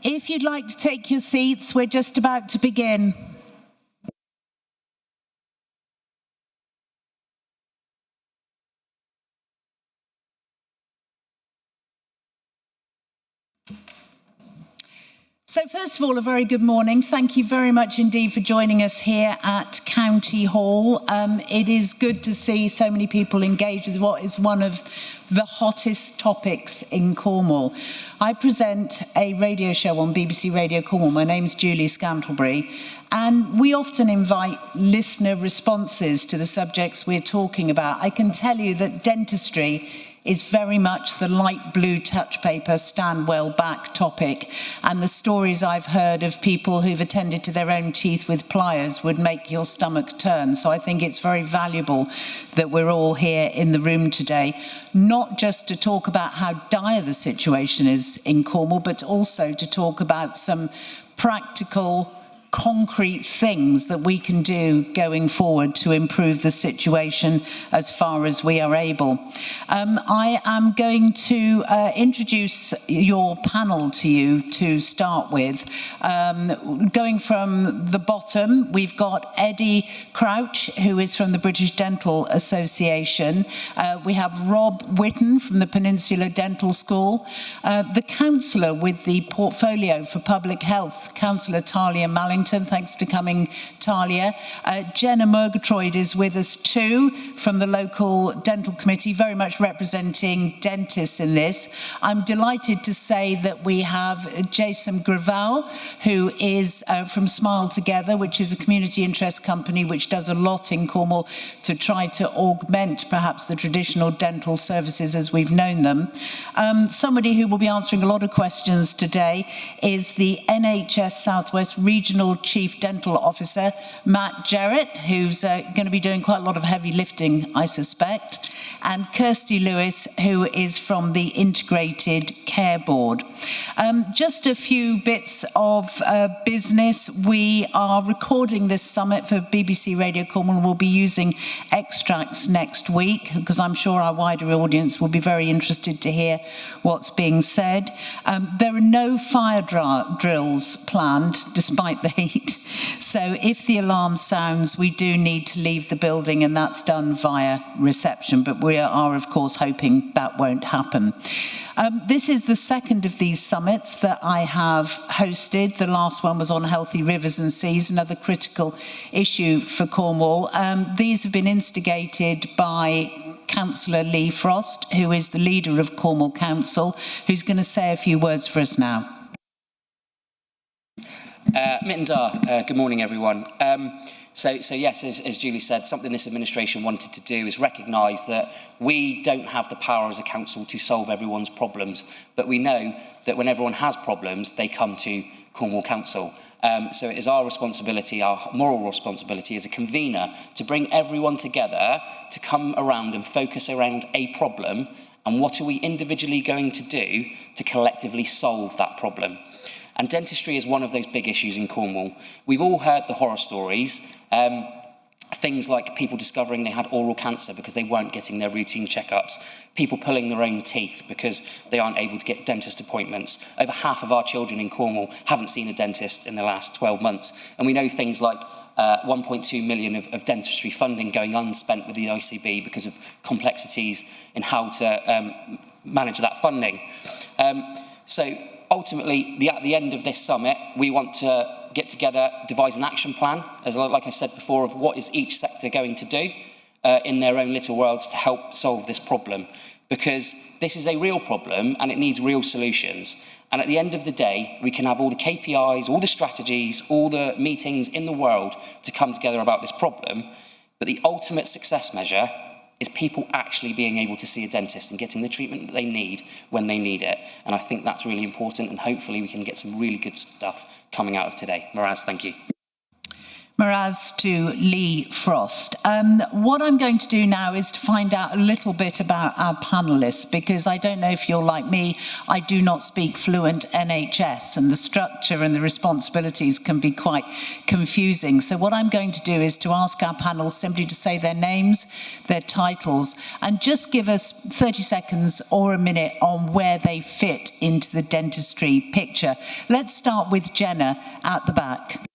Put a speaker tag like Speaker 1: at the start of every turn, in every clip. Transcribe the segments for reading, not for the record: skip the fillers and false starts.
Speaker 1: If you'd like to take your seats, we're just about to begin. So first of all, a very good morning. Thank you very much indeed for joining us here at County Hall. It is good to see so many people engaged with what is one of the hottest topics in Cornwall. I present a radio show on BBC Radio Cornwall. My name's Julie Scantlebury, and we often invite listener responses to the subjects we're talking about. I can tell you that dentistry is very much the light blue touch paper, stand well back topic. And the stories I've heard of people who've attended to their own teeth with pliers would make your stomach turn. So I think it's very valuable that we're all here in the room today, not just to talk about how dire the situation is in Cornwall, but also to talk about some practical, concrete things that we can do going forward to improve the situation as far as we are able. I am going to introduce your panel to you to start with. Going from the bottom, we've got Eddie Crouch, who is from the British Dental Association. We have Rob Whitten from the Peninsula Dental School. The councillor with the portfolio for public health, Councillor Talia Mallington. Thanks for coming, Talia. Jenna Murgatroyd is with us too from the local dental committee, very much representing dentists in this. I'm delighted to say that we have Jason Graval, who is from Smile Together, which is a community interest company which does a lot in Cornwall to try to augment perhaps the traditional dental services as we've known them. Somebody who will be answering a lot of questions today is the NHS South West Regional Chief Dental Officer, Matt Jarrett, who's going to be doing quite a lot of heavy lifting, I suspect, and Kirsty Lewis, who is from the Integrated Care Board. Just a few bits of business. We are recording this summit for BBC Radio Cornwall. We'll be using extracts next week, because I'm sure our wider audience will be very interested to hear what's being said. There are no fire drills planned, despite the heat. So if the alarm sounds, we do need to leave the building, and that's done via reception. But we are, of course, hoping that won't happen. This is the second of these summits that I have hosted. The last one was on healthy rivers and seas, another critical issue for Cornwall. These have been instigated by Councillor Lee Frost, who is the leader of Cornwall Council, who's going to say a few words for us now.
Speaker 2: Good morning, everyone. So yes, as Julie said, something this administration wanted to do is recognise that we don't have the power as a council to solve everyone's problems, but we know that when everyone has problems, they come to Cornwall Council. So it is our responsibility, our moral responsibility as a convener, to bring everyone together to come around and focus around a problem, and what are we individually going to do to collectively solve that problem. And dentistry is one of those big issues in Cornwall. We've all heard the horror stories, things like people discovering they had oral cancer because they weren't getting their routine checkups, people pulling their own teeth because they aren't able to get dentist appointments. Over half of our children in Cornwall haven't seen a dentist in the last 12 months. And we know things like 1.2 million of dentistry funding going unspent with the ICB because of complexities in how to manage that funding. So ultimately, at the end of this summit, we want to get together, devise an action plan, as like I said before, of what is each sector going to do in their own little worlds to help solve this problem. Because this is a real problem and it needs real solutions. And at the end of the day, we can have all the KPIs, all the strategies, all the meetings in the world to come together about this problem. But the ultimate success measure is people actually being able to see a dentist and getting the treatment that they need when they need it. And I think that's really important, and hopefully we can get some really good stuff coming out of today. Moraz, thank you.
Speaker 1: Miraz to Lee Frost. What I'm going to do now is to find out a little bit about our panellists, because I don't know if you're like me, I do not speak fluent NHS, and the structure and the responsibilities can be quite confusing. So what I'm going to do is to ask our panel simply to say their names, their titles, and just give us 30 seconds or a minute on where they fit into the dentistry picture. Let's start with Jenna at the back.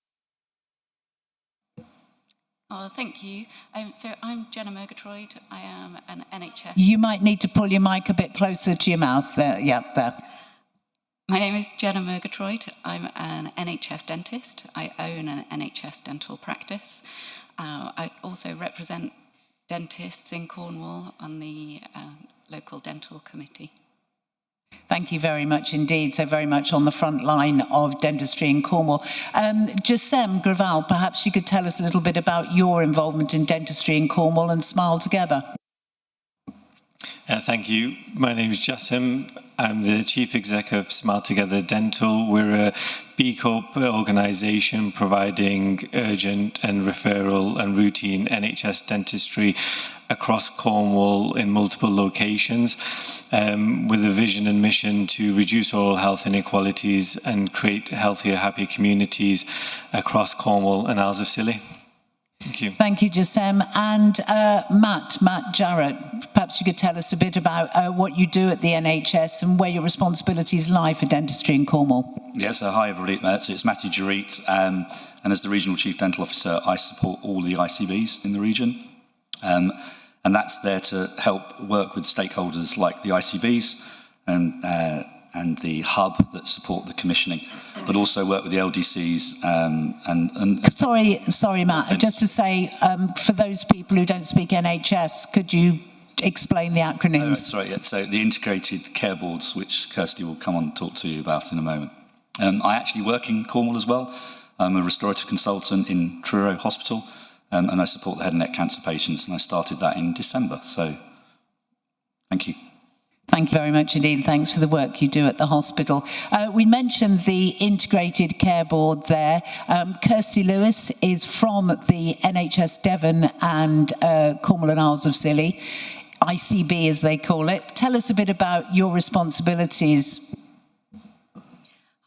Speaker 3: Oh, thank you. So I'm Jenna Murgatroyd. I am an NHS...
Speaker 1: You might need to pull your mic a bit closer to your mouth. There, yeah, there.
Speaker 3: My name is Jenna Murgatroyd. I'm an NHS dentist. I own an NHS dental practice. I also represent dentists in Cornwall on the local dental committee.
Speaker 1: Thank you very much indeed. So very much on the front line of dentistry in Cornwall. Jasem Graval, perhaps you could tell us a little bit about your involvement in dentistry in Cornwall and Smile Together.
Speaker 4: Thank you. My name is Jasem. I'm the Chief Exec of Smile Together Dental. We're a B Corp organisation providing urgent and referral and routine NHS dentistry across Cornwall in multiple locations, with a vision and mission to reduce oral health inequalities and create healthier, happy communities across Cornwall and Isles of Scilly. Thank you.
Speaker 1: Thank you, Jasem. And Matt Jarrett, perhaps you could tell us a bit about what you do at the NHS and where your responsibilities lie for dentistry in Cornwall.
Speaker 5: Yes, hi everybody. So it's Matthew Jarrett, and as the Regional Chief Dental Officer, I support all the ICBs in the region. And that's there to help work with stakeholders like the ICBs and the hub that support the commissioning, but also work with the LDCs
Speaker 1: Sorry, Matt, just to say, for those people who don't speak NHS, could you explain the acronyms?
Speaker 5: Sorry, yeah. So the integrated care boards, which Kirsty will come on and talk to you about in a moment. I actually work in Cornwall as well. I'm a restorative consultant in Truro Hospital, and I support the head and neck cancer patients, and I started that in December. So thank you.
Speaker 1: Thank you very much indeed. Thanks for the work you do at the hospital. We mentioned the Integrated Care Board there. Kirsty Lewis is from the NHS Devon and Cornwall and Isles of Scilly, ICB as they call it. Tell us a bit about your responsibilities.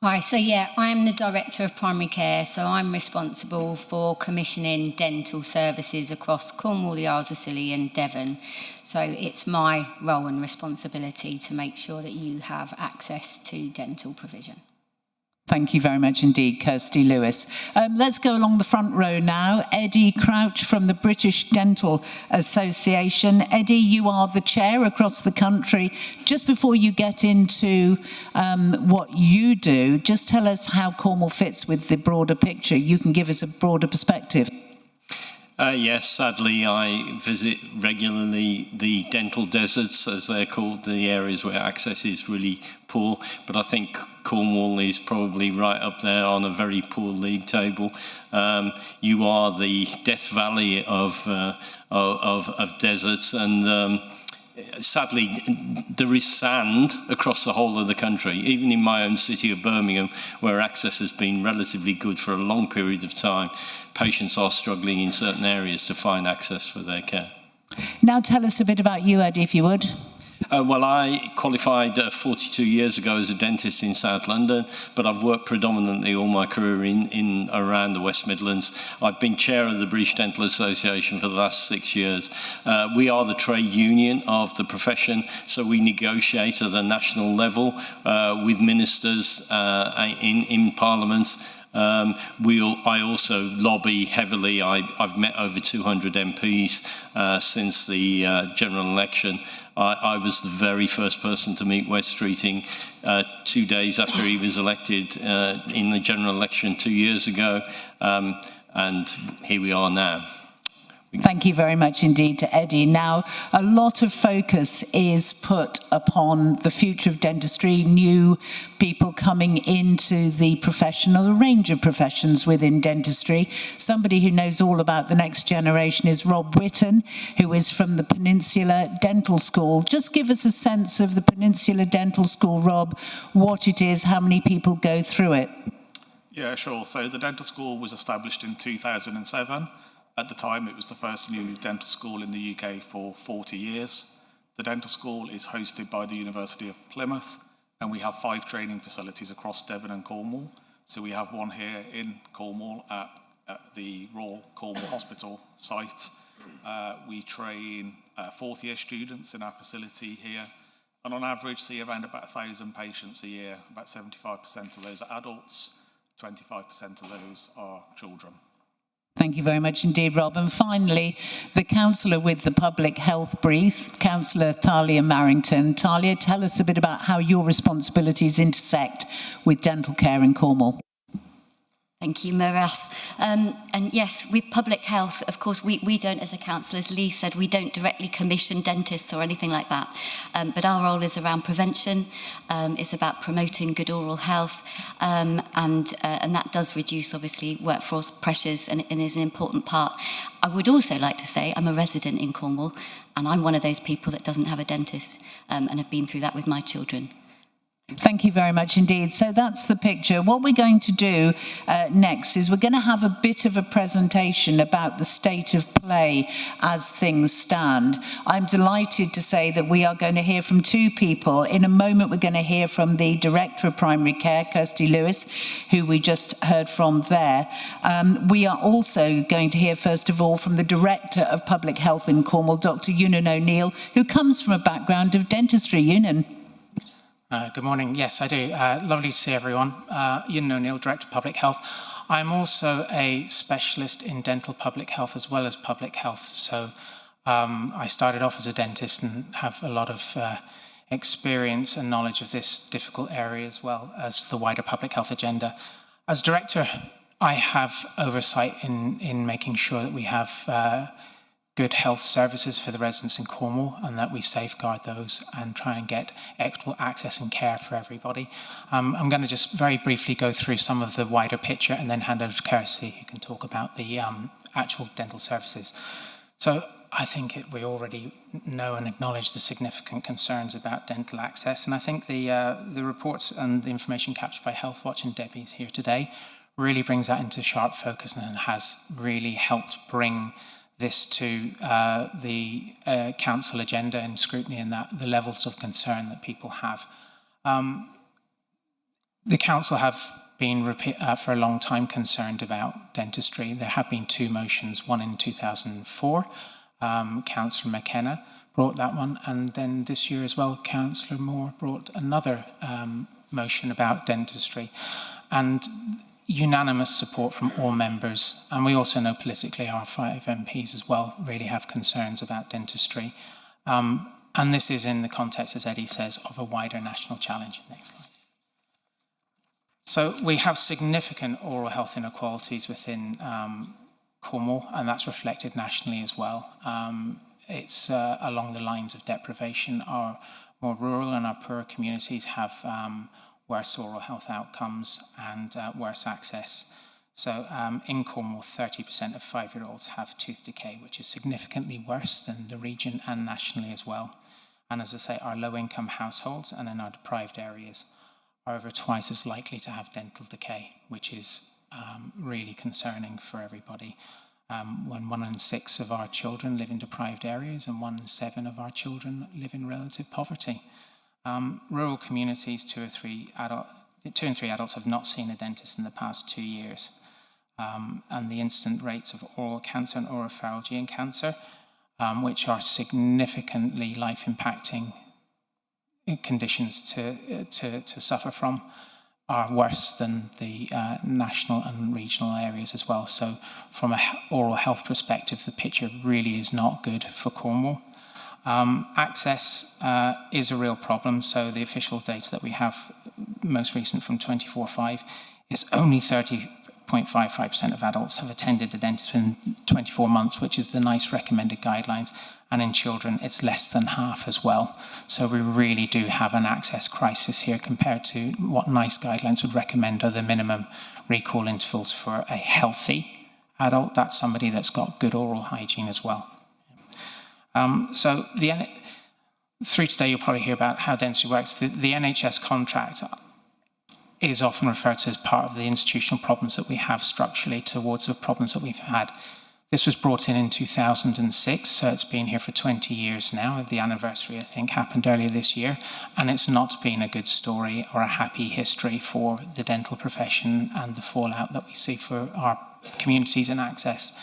Speaker 6: Hi, so yeah, I'm the Director of Primary Care, so I'm responsible for commissioning dental services across Cornwall, the Isles of Scilly and Devon. So it's my role and responsibility to make sure that you have access to dental provision.
Speaker 1: Thank you very much indeed, Kirsty Lewis. Let's go along the front row now. Eddie Crouch from the British Dental Association. Eddie, you are the chair across the country. Just before you get into what you do, just tell us how Cornwall fits with the broader picture. You can give us a broader perspective.
Speaker 7: Yes, sadly, I visit regularly the dental deserts, as they're called, the areas where access is really poor. But I think Cornwall is probably right up there on a very poor league table. You are the Death Valley of deserts, and sadly, there is sand across the whole of the country, even in my own city of Birmingham, where access has been relatively good for a long period of time. Patients are struggling in certain areas to find access for their care.
Speaker 1: Now tell us a bit about you, Eddie, if you would.
Speaker 7: Well, I qualified 42 years ago as a dentist in South London, but I've worked predominantly all my career in around the West Midlands. I've been chair of the British Dental Association for the last 6 years. We are the trade union of the profession, so we negotiate at a national level with ministers in Parliament. I also lobby heavily. I've met over 200 MPs since the general election. I was the very first person to meet Wes Streeting 2 days after he was elected in the general election 2 years ago, and here we are now.
Speaker 1: Thank you very much indeed to Eddie. Now, a lot of focus is put upon the future of dentistry, new people coming into the profession, or a range of professions within dentistry. Somebody who knows all about the next generation is Rob Whitton, who is from the Peninsula Dental School. Just give us a sense of the Peninsula Dental School, Rob, what it is, how many people go through it.
Speaker 8: Yeah, sure. So the dental school was established in 2007. At the time, it was the first new dental school in the UK for 40 years. The dental school is hosted by the University of Plymouth, and we have 5 training facilities across Devon and Cornwall. So we have one here in Cornwall at the Royal Cornwall Hospital site. We train fourth year students in our facility here, and on average see around about 1,000 patients a year. About 75% of those are adults, 25% of those are children.
Speaker 1: Thank you very much indeed, Rob. And finally, the councillor with the public health brief, Councillor Talia Marrington. Talia, tell us a bit about how your responsibilities intersect with dental care in Cornwall.
Speaker 9: Thank you, Miras. And yes, with public health, of course, we don't, as a council, as Lee said, we don't directly commission dentists or anything like that. But our role is around prevention. It's about promoting good oral health. And that does reduce, obviously, workforce pressures and is an important part. I would also like to say I'm a resident in Cornwall, and I'm one of those people that doesn't have a dentist and have been through that with my children.
Speaker 1: Thank you very much indeed. So that's the picture. What we're going to do next is we're going to have a bit of a presentation about the state of play as things stand. I'm delighted to say that we are going to hear from 2 people. In a moment, we're going to hear from the Director of Primary Care, Kirsty Lewis, who we just heard from there. We are also going to hear, first of all, from the Director of Public Health in Cornwall, Dr. Eunan O'Neill, who comes from a background of dentistry. Eunan.
Speaker 10: Good morning. Yes, I do. Lovely to see everyone. Eunan O'Neill, Director of Public Health. I'm also a specialist in dental public health as well as public health. So I started off as a dentist and have a lot of experience and knowledge of this difficult area as well as the wider public health agenda. As Director, I have oversight in making sure that we have good health services for the residents in Cornwall and that we safeguard those and try and get equitable access and care for everybody. I'm going to just very briefly go through some of the wider picture and then hand over to Kirsty, who can talk about the actual dental services. So I think we already know and acknowledge the significant concerns about dental access, and I think the reports and the information captured by Healthwatch and Debbie's here today really brings that into sharp focus and has really helped bring this to the council agenda and scrutiny and that the levels of concern that people have. The council have been for a long time concerned about dentistry. There have been 2 motions, one in 2004. Councillor McKenna brought that one, and then this year as well, Councillor Moore brought another motion about dentistry. And unanimous support from all members, and we also know politically our 5 MPs as well really have concerns about dentistry. And this is in the context, as Eddie says, of a wider national challenge. Next slide. So we have significant oral health inequalities within Cornwall, and that's reflected nationally as well. It's along the lines of deprivation. Our more rural and our poorer communities have worse oral health outcomes and worse access. So in Cornwall, 30% of 5-year-olds have tooth decay, which is significantly worse than the region and nationally as well. And as I say, our low-income households and in our deprived areas are over twice as likely to have dental decay, which is really concerning for everybody. When 1 in 6 of our children live in deprived areas and 1 in 7 of our children live in relative poverty. Rural communities, 2 in 3 adults have not seen a dentist in the past 2 years. And the incident rates of oral cancer and oropharyngeal cancer, which are significantly life-impacting conditions to suffer from, are worse than the national and regional areas as well. So from an oral health perspective, the picture really is not good for Cornwall. Access is a real problem, so the official data that we have, most recent from 24/5, is only 30.55% of adults have attended a dentist in 24 months, which is the NICE recommended guidelines, and in children it's less than half as well. So we really do have an access crisis here compared to what NICE guidelines would recommend are the minimum recall intervals for a healthy adult. That's somebody that's got good oral hygiene as well. So through today, you'll probably hear about how dentistry works. The NHS contract, is often referred to as part of the institutional problems that we have structurally towards the problems that we've had. This was brought in 2006, so it's been here for 20 years now. The anniversary, I think, happened earlier this year, and it's not been a good story or a happy history for the dental profession and the fallout that we see for our communities and access.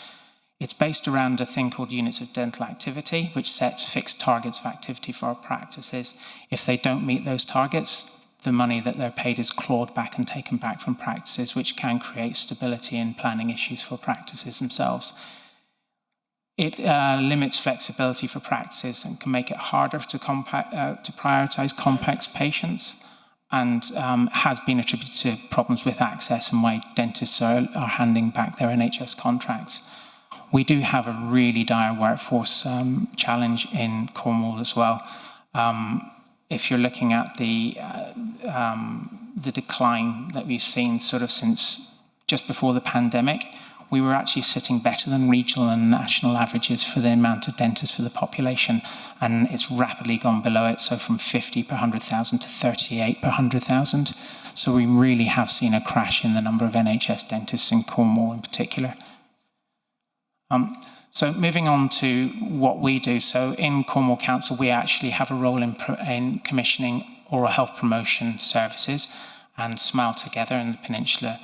Speaker 10: It's based around a thing called units of dental activity, which sets fixed targets of activity for our practices. If they don't meet those targets, the money that they're paid is clawed back and taken back from practices, which can create stability and planning issues for practices themselves. It limits flexibility for practices and can make it harder to prioritise complex patients, and has been attributed to problems with access and why dentists are handing back their NHS contracts. We do have a really dire workforce challenge in Cornwall as well. If you're looking at the decline that we've seen sort of since just before the pandemic, we were actually sitting better than regional and national averages for the amount of dentists for the population, and it's rapidly gone below it, so from 50 per 100,000 to 38 per 100,000. So we really have seen a crash in the number of NHS dentists in Cornwall in particular. So moving on to what we do. So in Cornwall Council, we actually have a role in commissioning oral health promotion services, and Smile Together in the Peninsula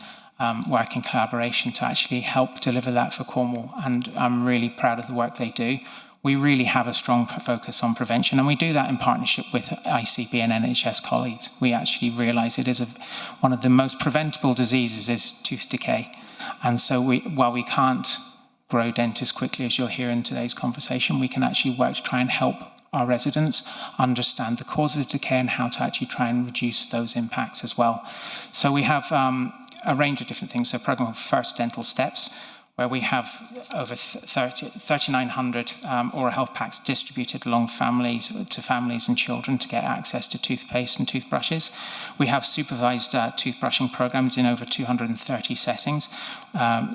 Speaker 10: work in collaboration to actually help deliver that for Cornwall. And I'm really proud of the work they do. We really have a strong focus on prevention, and we do that in partnership with ICB and NHS colleagues. We actually realise it is one of the most preventable diseases is tooth decay. And so while we can't grow dentists quickly, as you'll hear in today's conversation, we can actually work to try and help our residents understand the causes of decay and how to actually try and reduce those impacts as well. So we have a range of different things. So a program called First Dental Steps, where we have over 3,900 oral health packs distributed along families and children to get access to toothpaste and toothbrushes. We have supervised toothbrushing programs in over 230 settings,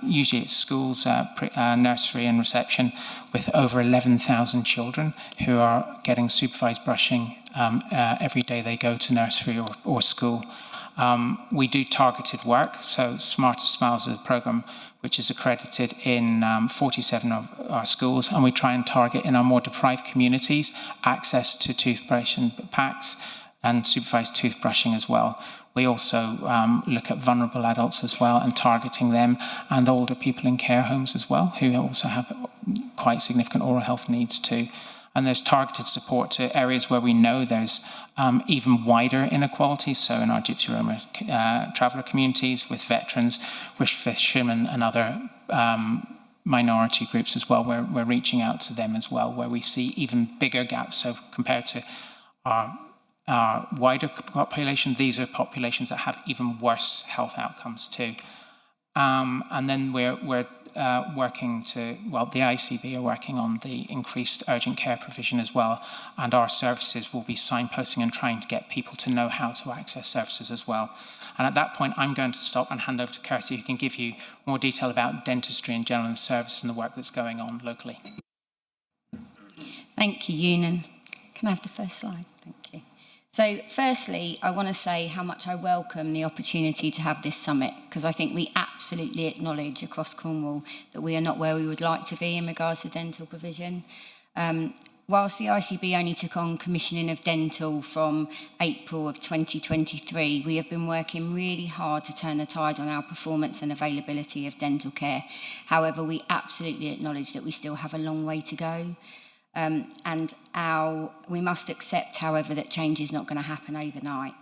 Speaker 10: usually at schools, nursery and reception, with over 11,000 children who are getting supervised brushing every day they go to nursery or school. We do targeted work, so Smarter Smiles is a program which is accredited in 47 of our schools, and we try and target in our more deprived communities access to toothbrush and packs and supervised toothbrushing as well. We also look at vulnerable adults as well and targeting them, and older people in care homes as well, who also have quite significant oral health needs too. And there's targeted support to areas where we know there's even wider inequalities. So in our Gypsy Roma traveller communities, with veterans, with fishermen and other minority groups as well, we're reaching out to them as well, where we see even bigger gaps. So compared to our wider population, these are populations that have even worse health outcomes too. And then we're working to, well, the ICB are working on the increased urgent care provision as well, and our services will be signposting and trying to get people to know how to access services as well. And at that point, I'm going to stop and hand over to Kirsty, who can give you more detail about dentistry in general and service and the work that's going on locally.
Speaker 6: Thank you, Ewan. Can I have the first slide? Thank you. So firstly, I want to say how much I welcome the opportunity to have this summit, because I think we absolutely acknowledge across Cornwall that we are not where we would like to be in regards to dental provision. Whilst the ICB only took on commissioning of dental from April of 2023, we have been working really hard to turn the tide on our performance and availability of dental care. However, we absolutely acknowledge that we still have a long way to go. We must accept, however, that change is not going to happen overnight.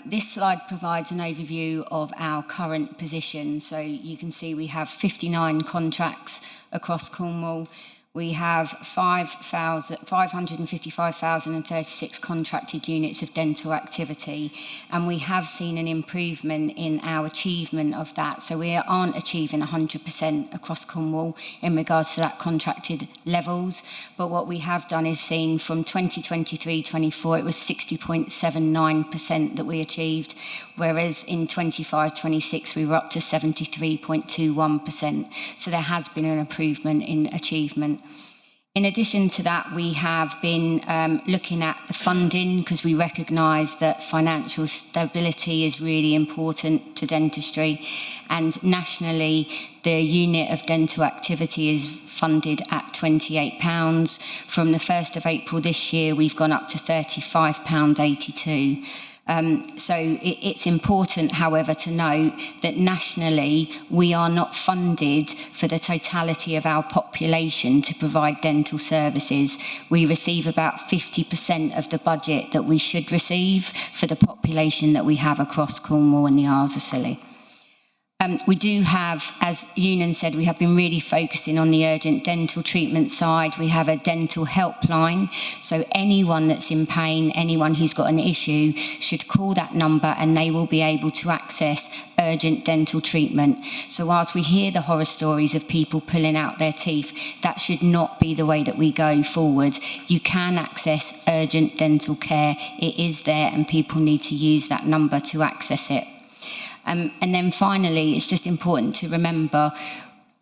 Speaker 6: This slide provides an overview of our current position. So you can see we have 59 contracts across Cornwall. We have 555,036 contracted units of dental activity, and we have seen an improvement in our achievement of that. So we aren't achieving 100% across Cornwall in regards to that contracted levels, but what we have done is seen from 2023-24, it was 60.79% that we achieved, whereas in 25-26 we were up to 73.21%. So there has been an improvement in achievement. In addition to that, we have been looking at the funding because we recognise that financial stability is really important to dentistry, and nationally the unit of dental activity is funded at £28. From the 1st of April this year, we've gone up to £35.82. So it's important, however, to note that nationally we are not funded for the totality of our population to provide dental services. We receive about 50% of the budget that we should receive for the population that we have across Cornwall and the Isles of Scilly. We do have, as Ewan said, we have been really focusing on the urgent dental treatment side. We have a dental helpline, so anyone that's in pain, anyone who's got an issue should call that number and they will be able to access urgent dental treatment. So whilst we hear the horror stories of people pulling out their teeth, that should not be the way that we go forward. You can access urgent dental care. It is there and people need to use that number to access it. And then finally, it's just important to remember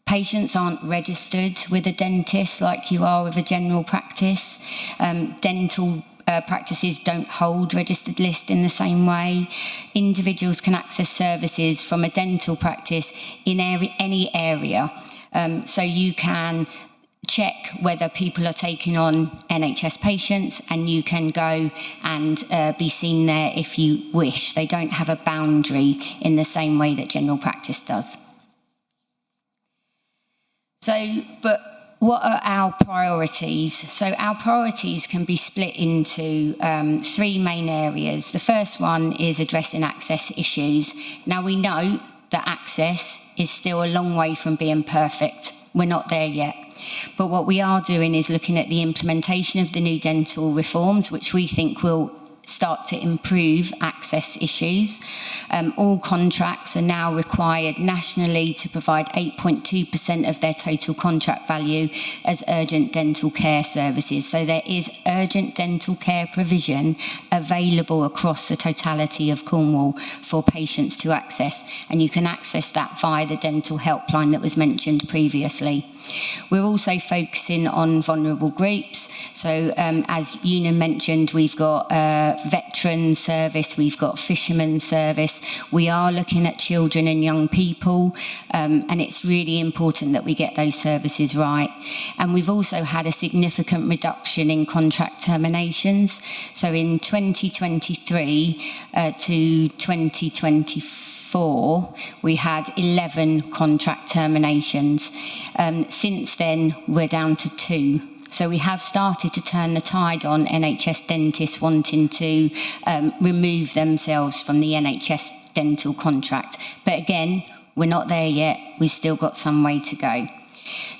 Speaker 6: patients aren't registered with a dentist like you are with a general practice. Dental practices don't hold registered lists in the same way. Individuals can access services from a dental practice in any area. So you can check whether people are taking on NHS patients, and you can go and be seen there if you wish. They don't have a boundary in the same way that general practice does. So, but what are our priorities? So our priorities can be split into three main areas. The first one is addressing access issues. Now we know that access is still a long way from being perfect. We're not there yet. But what we are doing is looking at the implementation of the new dental reforms, which we think will start to improve access issues. All contracts are now required nationally to provide 8.2% of their total contract value as urgent dental care services. So there is urgent dental care provision available across the totality of Cornwall for patients to access, and you can access that via the dental helpline that was mentioned previously. We're also focusing on vulnerable groups. So as Ewan mentioned, we've got veteran service, we've got fisherman service. We are looking at children and young people, and it's really important that we get those services right. And we've also had a significant reduction in contract terminations. So in 2023 to 2024, we had 11 contract terminations. Since then, we're down to 2. So we have started to turn the tide on NHS dentists wanting to remove themselves from the NHS dental contract. But again, we're not there yet. We've still got some way to go.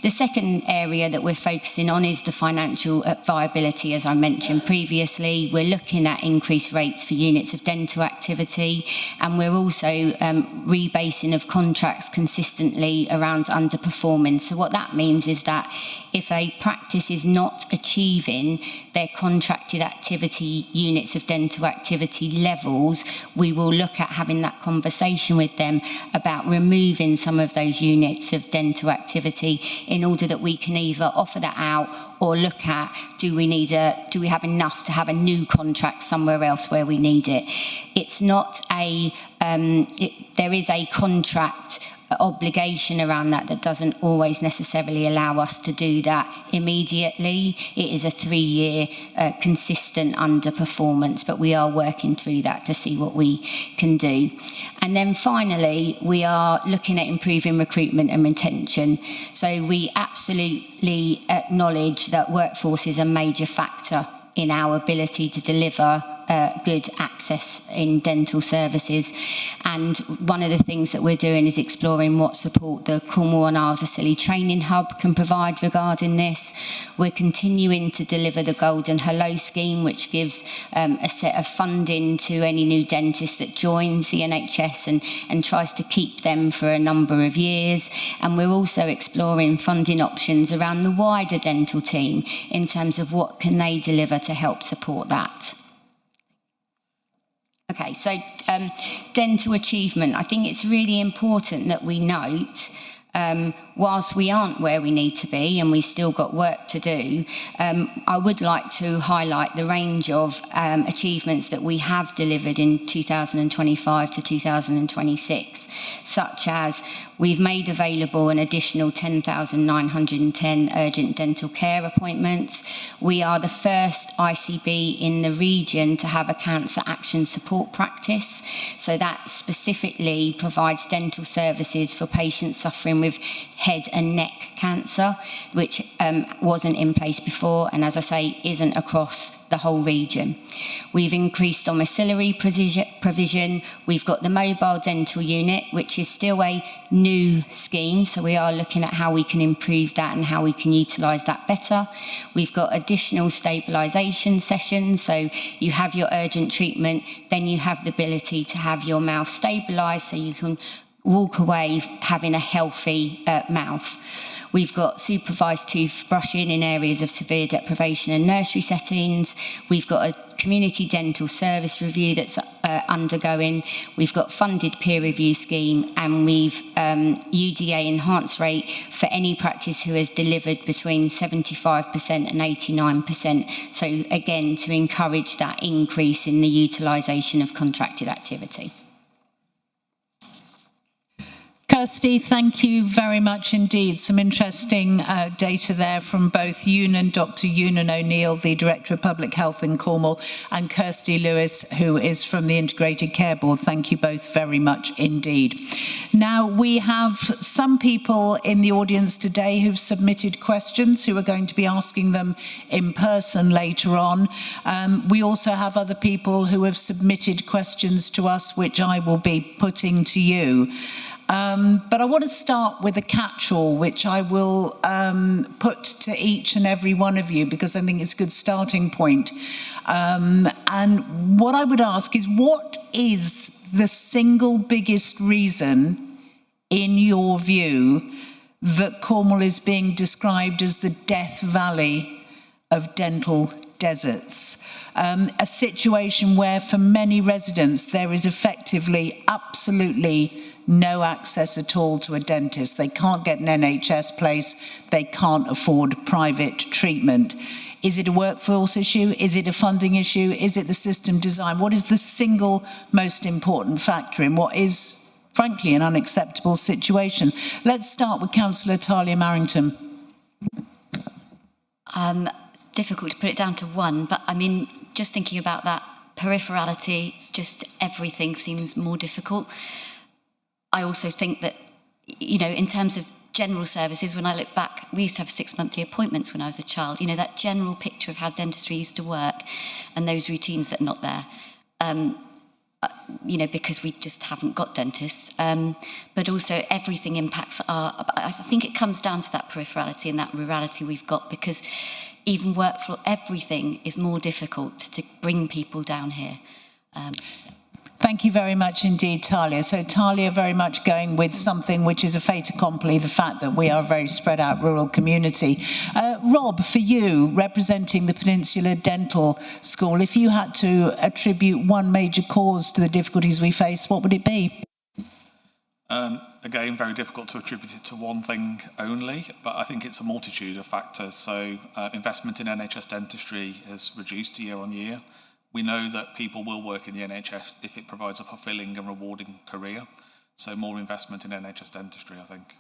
Speaker 6: The second area that we're focusing on is the financial viability, as I mentioned previously. We're looking at increased rates for units of dental activity, and we're also rebasing of contracts consistently around underperforming. So what that means is that if a practice is not achieving their contracted activity units of dental activity levels, we will look at having that conversation with them about removing some of those units of dental activity in order that we can either offer that out or look at do we have enough to have a new contract somewhere else where we need it. It's not there is a contract obligation around that doesn't always necessarily allow us to do that immediately. It is a 3-year consistent underperformance, but we are working through that to see what we can do. And then finally, we are looking at improving recruitment and retention. So we absolutely acknowledge that workforce is a major factor in our ability to deliver good access in dental services. And one of the things that we're doing is exploring what support the Cornwall and Isles of Scilly Training Hub can provide regarding this. We're continuing to deliver the Golden Hello scheme, which gives a set of funding to any new dentist that joins the NHS and tries to keep them for a number of years. And we're also exploring funding options around the wider dental team in terms of what can they deliver to help support that. Okay, so dental achievement. I think it's really important that we note whilst we aren't where we need to be and we've still got work to do, I would like to highlight the range of achievements that we have delivered in 2025 to 2026, such as we've made available an additional 10,910 urgent dental care appointments. We are the first ICB in the region to have a cancer action support practice. So that specifically provides dental services for patients suffering with head and neck cancer, which wasn't in place before, and as I say, isn't across the whole region. We've increased domiciliary provision. We've got the mobile dental unit, which is still a new scheme, so we are looking at how we can improve that and how we can utilise that better. We've got additional stabilisation sessions, so you have your urgent treatment, then you have the ability to have your mouth stabilised so you can walk away having a healthy mouth. We've got supervised toothbrushing in areas of severe deprivation and nursery settings. We've got a community dental service review that's undergoing. We've got funded peer review scheme, and we've UDA enhanced rate for any practice who has delivered between 75% and 89%. So again, to encourage that increase in the utilisation of contracted activity.
Speaker 1: Kirsty, thank you very much indeed. Some interesting data there from both Dr. Ewan O'Neill, the Director of Public Health in Cornwall, and Kirsty Lewis, who is from the Integrated Care Board. Thank you both very much indeed. Now, we have some people in the audience today who've submitted questions, who are going to be asking them in person later on. We also have other people who have submitted questions to us, which I will be putting to you. But I want to start with a catch-all, which I will put to each and every one of you, because I think it's a good starting point. And what I would ask is, what is the single biggest reason, in your view, that Cornwall is being described as the Death Valley of dental deserts? A situation where, for many residents, there is effectively absolutely no access at all to a dentist. They can't get an NHS place. They can't afford private treatment. Is it a workforce issue? Is it a funding issue? Is it the system design? What is the single most important factor in what is, frankly, an unacceptable situation? Let's start with Councillor Talia Marrington.
Speaker 9: It's difficult to put it down to one, but I mean, just thinking about that peripherality, just everything seems more difficult. I also think that, you know, in terms of general services, when I look back, we used to have 6 monthly appointments when I was a child. You know, that general picture of how dentistry used to work and those routines that are not there, you know, because we just haven't got dentists. But also everything impacts our, I think it comes down to that peripherality and that rurality we've got, because even workflow, everything is more difficult to bring people down here.
Speaker 1: Thank you very much indeed, Talia. So Talia very much going with something which is a fait accompli, the fact that we are a very spread out rural community. Rob, for you, representing the Peninsula Dental School, if you had to attribute one major cause to the difficulties we face, what would it be?
Speaker 8: Again, very difficult to attribute it to one thing only, but I think it's a multitude of factors. So investment in NHS dentistry has reduced year on year. We know that people will work in the NHS if it provides a fulfilling and rewarding career. So more investment in NHS dentistry, I think.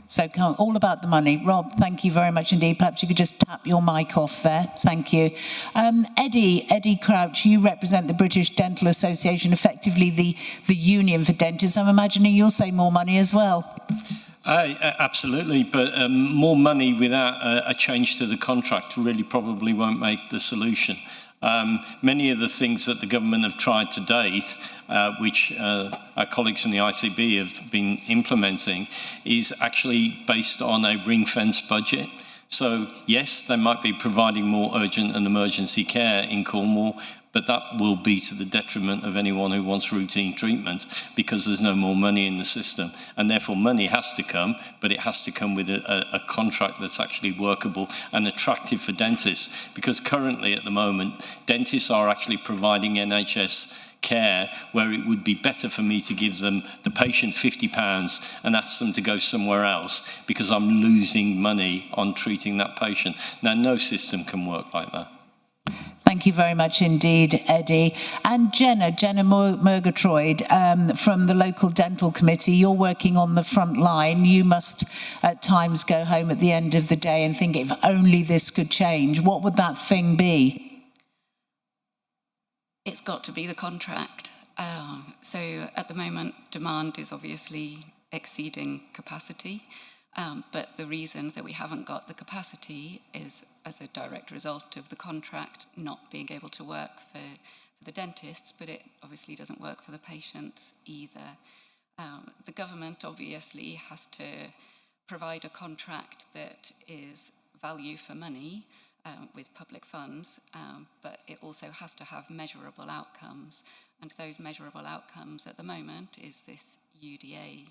Speaker 1: So all about the money. Rob, thank you very much indeed. Perhaps you could just tap your mic off there. Thank you. Eddie Crouch, you represent the British Dental Association, effectively the union for dentists. I'm imagining you'll say more money as well.
Speaker 7: Absolutely, but more money without a change to the contract really probably won't make the solution. Many of the things that the government have tried to date, which our colleagues from the ICB have been implementing, is actually based on a ring-fence budget. So yes, they might be providing more urgent and emergency care in Cornwall, but that will be to the detriment of anyone who wants routine treatment, because there's no more money in the system. And therefore money has to come, but it has to come with a contract that's actually workable and attractive for dentists. Because currently at the moment, dentists are actually providing NHS care where it would be better for me to give them, the patient, £50 and ask them to go somewhere else because I'm losing money on treating that patient. Now, no system can work like that.
Speaker 1: Thank you very much indeed, Eddie. And Jenna Murgatroyd from the local dental committee, you're working on the front line. You must at times go home at the end of the day and think, if only this could change, what would that thing be?
Speaker 3: It's got to be the contract. So at the moment, demand is obviously exceeding capacity. But the reason that we haven't got the capacity is as a direct result of the contract not being able to work for the dentists, but it obviously doesn't work for the patients either. The government obviously has to provide a contract that is value for money with public funds, but it also has to have measurable outcomes. And those measurable outcomes at the moment is this UDA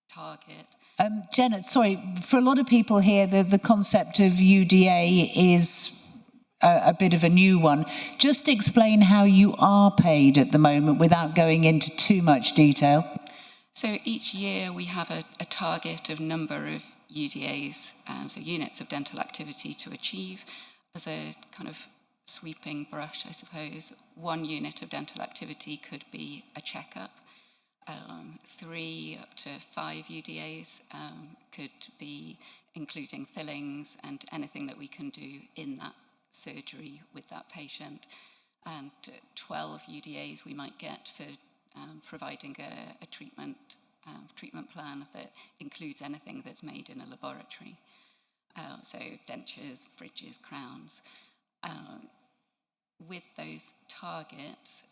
Speaker 3: target.
Speaker 1: Jenna, sorry, for a lot of people here, the concept of UDA is a bit of a new one. Just explain how you are paid at the moment without going into too much detail.
Speaker 3: So each year we have a target of number of UDAs, so units of dental activity to achieve. As a kind of sweeping brush, I suppose, 1 unit of dental activity could be a checkup. 3 to 5 UDAs could be including fillings and anything that we can do in that surgery with that patient. And 12 UDAs we might get for providing a treatment plan that includes anything that's made in a laboratory. So dentures, bridges, crowns. With those targets,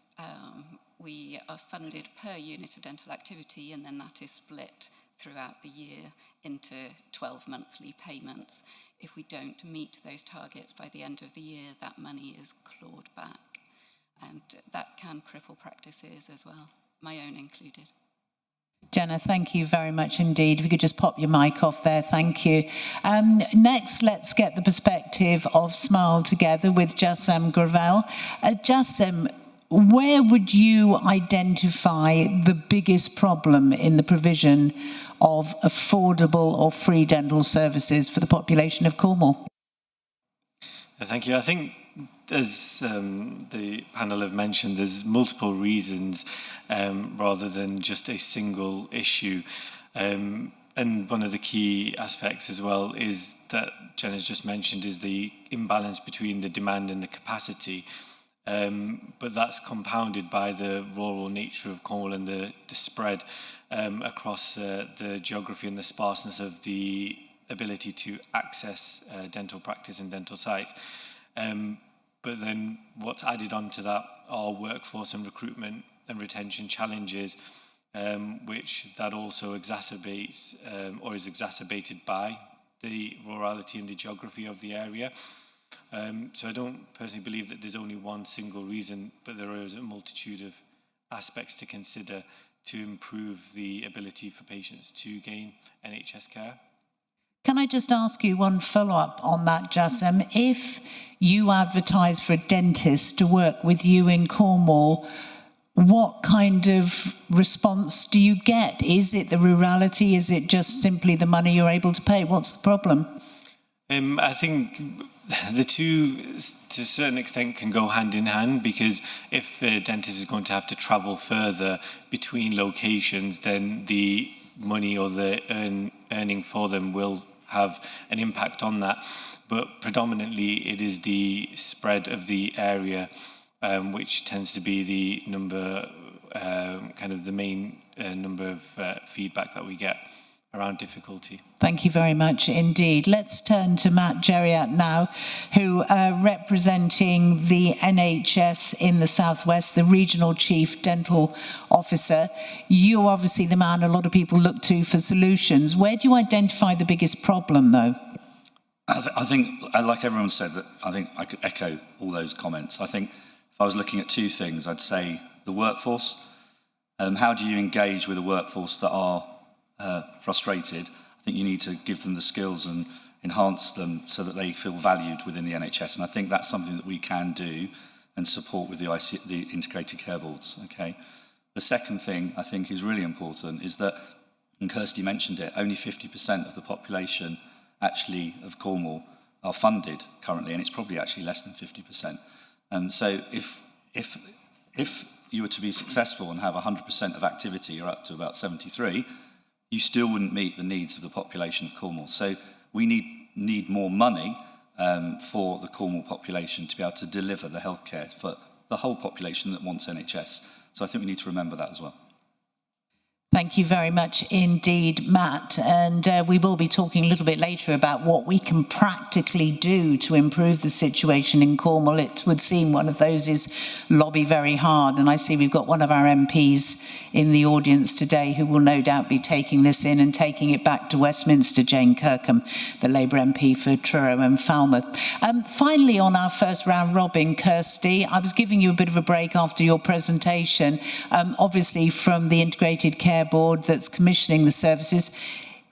Speaker 3: we are funded per unit of dental activity, and then that is split throughout the year into 12 monthly payments. If we don't meet those targets by the end of the year, that money is clawed back. And that can cripple practices as well, my own included.
Speaker 1: Jenna, thank you very much indeed. If you could just pop your mic off there, thank you. Next, let's get the perspective of Smile Together with Jassem Gravel. Jassem, where would you identify the biggest problem in the provision of affordable or free dental services for the population of Cornwall?
Speaker 4: Thank you. I think, as the panel have mentioned, there's multiple reasons rather than just a single issue. And one of the key aspects as well is that Jen has just mentioned is the imbalance between the demand and the capacity. But that's compounded by the rural nature of Cornwall and the spread across the geography and the sparseness of the ability to access dental practice and dental sites. But then what's added on to that are workforce and recruitment and retention challenges, which that also exacerbates or is exacerbated by the rurality and the geography of the area. So I don't personally believe that there's only one single reason, but there is a multitude of aspects to consider to improve the ability for patients to gain NHS care.
Speaker 1: Can I just ask you one follow-up on that, Jassem? If you advertise for a dentist to work with you in Cornwall, what kind of response do you get? Is it the rurality? Is it just simply the money you're able to pay? What's the problem?
Speaker 4: I think the two, to a certain extent, can go hand in hand, because if the dentist is going to have to travel further between locations, then the money or the earning for them will have an impact on that. But predominantly it is the spread of the area which tends to be the number, kind of the main number of feedback that we get around difficulty.
Speaker 1: Thank you very much indeed. Let's turn to Matt Gerriat now, who representing the NHS in the Southwest, the Regional Chief Dental Officer. You're obviously the man a lot of people look to for solutions. Where do you identify the biggest problem, though?
Speaker 5: I think, like everyone said, that I think I could echo all those comments. I think if I was looking at two things, I'd say the workforce. How do you engage with a workforce that are frustrated? I think you need to give them the skills and enhance them so that they feel valued within the NHS. And I think that's something that we can do and support with the integrated care boards, okay? The second thing I think is really important is that, and Kirsty mentioned it, only 50% of the population actually of Cornwall are funded currently, and it's probably actually less than 50%. So if you were to be successful and have 100% of activity, you're up to about 73, you still wouldn't meet the needs of the population of Cornwall. So we need more money for the Cornwall population to be able to deliver the healthcare for the whole population that wants NHS. So I think we need to remember that as well.
Speaker 1: Thank you very much indeed, Matt. And we will be talking a little bit later about what we can practically do to improve the situation in Cornwall. It would seem one of those is lobby very hard. And I see we've got one of our MPs in the audience today who will no doubt be taking this in and taking it back to Westminster, Jane Kirkham, the Labour MP for Truro and Falmouth. Finally, on our first round robin, Kirsty, I was giving you a bit of a break after your presentation, obviously from the Integrated Care Board that's commissioning the services.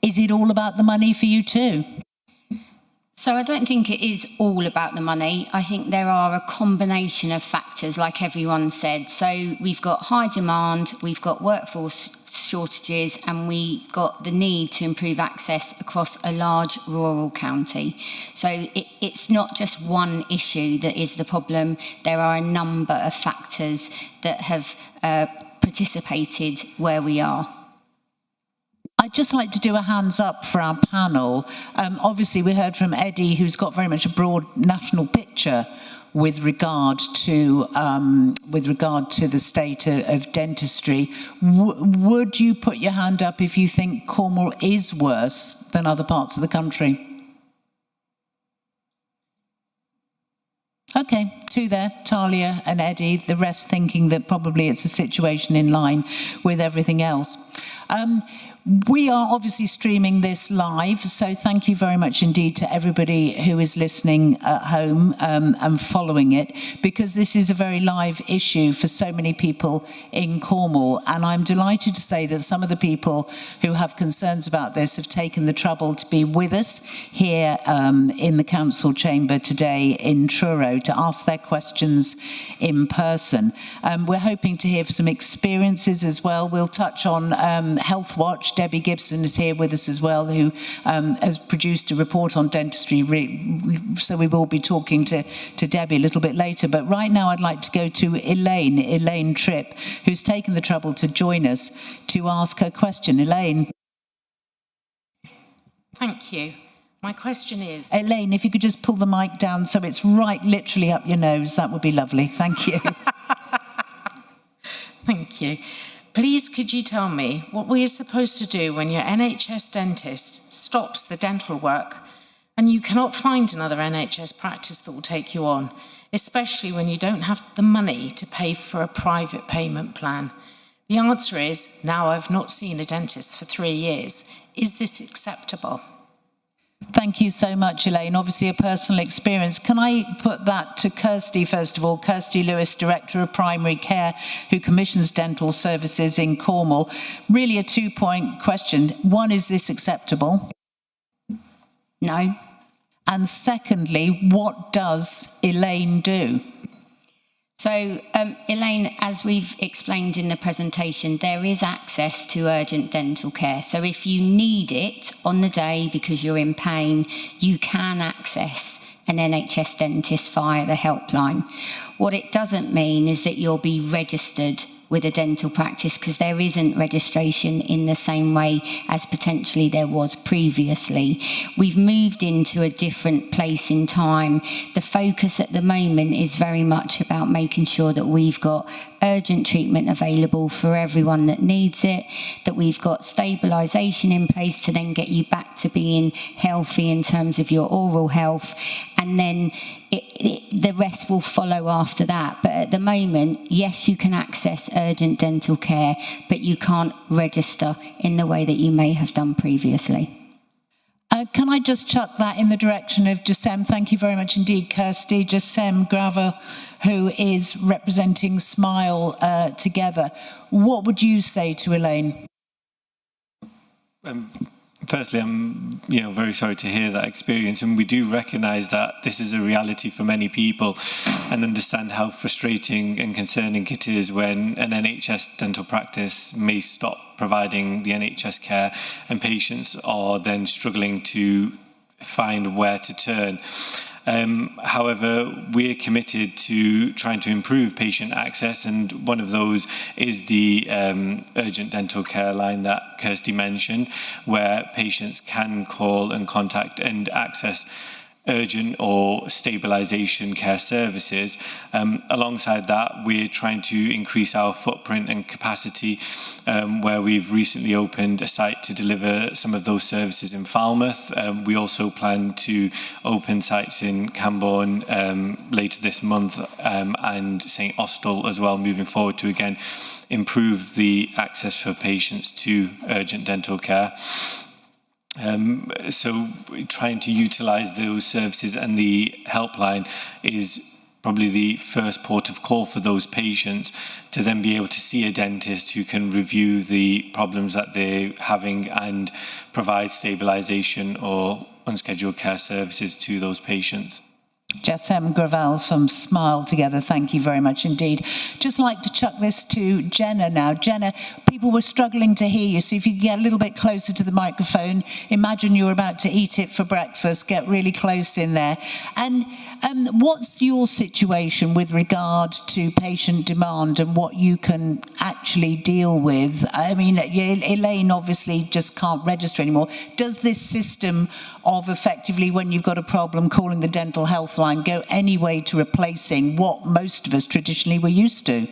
Speaker 1: Is it all about the money for you too?
Speaker 6: So I don't think it is all about the money. I think there are a combination of factors, like everyone said. So we've got high demand, we've got workforce shortages, and we've got the need to improve access across a large rural county. So it's not just one issue that is the problem. There are a number of factors that have participated where we are.
Speaker 1: I'd just like to do a hands up for our panel. Obviously, we heard from Eddie, who's got very much a broad national picture with regard to the state of dentistry. Would you put your hand up if you think Cornwall is worse than other parts of the country? Okay, two there, Talia and Eddie, the rest thinking that probably it's a situation in line with everything else. We are obviously streaming this live, so thank you very much indeed to everybody who is listening at home and following it, because this is a very live issue for so many people in Cornwall. And I'm delighted to say that some of the people who have concerns about this have taken the trouble to be with us here in the council chamber today in Truro to ask their questions in person. We're hoping to hear some experiences as well. We'll touch on Health Watch. Debbie Gibson is here with us as well, who has produced a report on dentistry, so we will be talking to Debbie a little bit later. But right now I'd like to go to Elaine Tripp, who's taken the trouble to join us to ask her question. Elaine.
Speaker 11: Thank you. My question is...
Speaker 1: Elaine, if you could just pull the mic down so it's right literally up your nose, that would be lovely. Thank you.
Speaker 11: Thank you. Please, could you tell me what we are supposed to do when your NHS dentist stops the dental work and you cannot find another NHS practice that will take you on, especially when you don't have the money to pay for a private payment plan? The answer is, now I've not seen a dentist for 3 years. Is this acceptable?
Speaker 1: Thank you so much, Elaine. Obviously a personal experience. Can I put that to Kirsty, first of all? Kirsty Lewis, Director of Primary Care, who commissions dental services in Cornwall. Really a two-point question. One, is this acceptable?
Speaker 6: No.
Speaker 1: And secondly, what does Elaine do?
Speaker 6: So, Elaine, as we've explained in the presentation, there is access to urgent dental care. So if you need it on the day because you're in pain, you can access an NHS dentist via the helpline. What it doesn't mean is that you'll be registered with a dental practice, because there isn't registration in the same way as potentially there was previously. We've moved into a different place in time. The focus at the moment is very much about making sure that we've got urgent treatment available for everyone that needs it, that we've got stabilisation in place to then get you back to being healthy in terms of your oral health, and then the rest will follow after that. But at the moment, yes, you can access urgent dental care, but you can't register in the way that you may have done previously.
Speaker 1: Can I just chuck that in the direction of Jasem? Thank you very much indeed, Kirsty. Jasem Grava, who is representing Smile Together. What would you say to Elaine?
Speaker 4: Firstly, I'm very sorry to hear that experience, and we do recognise that this is a reality for many people, and understand how frustrating and concerning it is when an NHS dental practice may stop providing the NHS care, and patients are then struggling to find where to turn. However, we're committed to trying to improve patient access, and one of those is the urgent dental care line that Kirsty mentioned, where patients can call and contact and access urgent or stabilisation care services. Alongside that, we're trying to increase our footprint and capacity, where we've recently opened a site to deliver some of those services in Falmouth. We also plan to open sites in Camborne later this month, and St Austell as well, moving forward, to again improve the access for patients to urgent dental care. So trying to utilise those services, and the helpline is probably the first port of call for those patients to then be able to see a dentist who can review the problems that they're having and provide stabilisation or unscheduled care services to those patients.
Speaker 1: Jessem Gravel from Smile Together, thank you very much indeed. Just like to chuck this to Jenna now. Jenna, people were struggling to hear you, so if you get a little bit closer to the microphone, imagine you're about to eat it for breakfast, get really close in there. And what's your situation with regard to patient demand and what you can actually deal with? I mean, Elaine obviously just can't register anymore. Does this system of effectively, when you've got a problem, calling the dental health line, go any way to replacing what most of us traditionally were used to?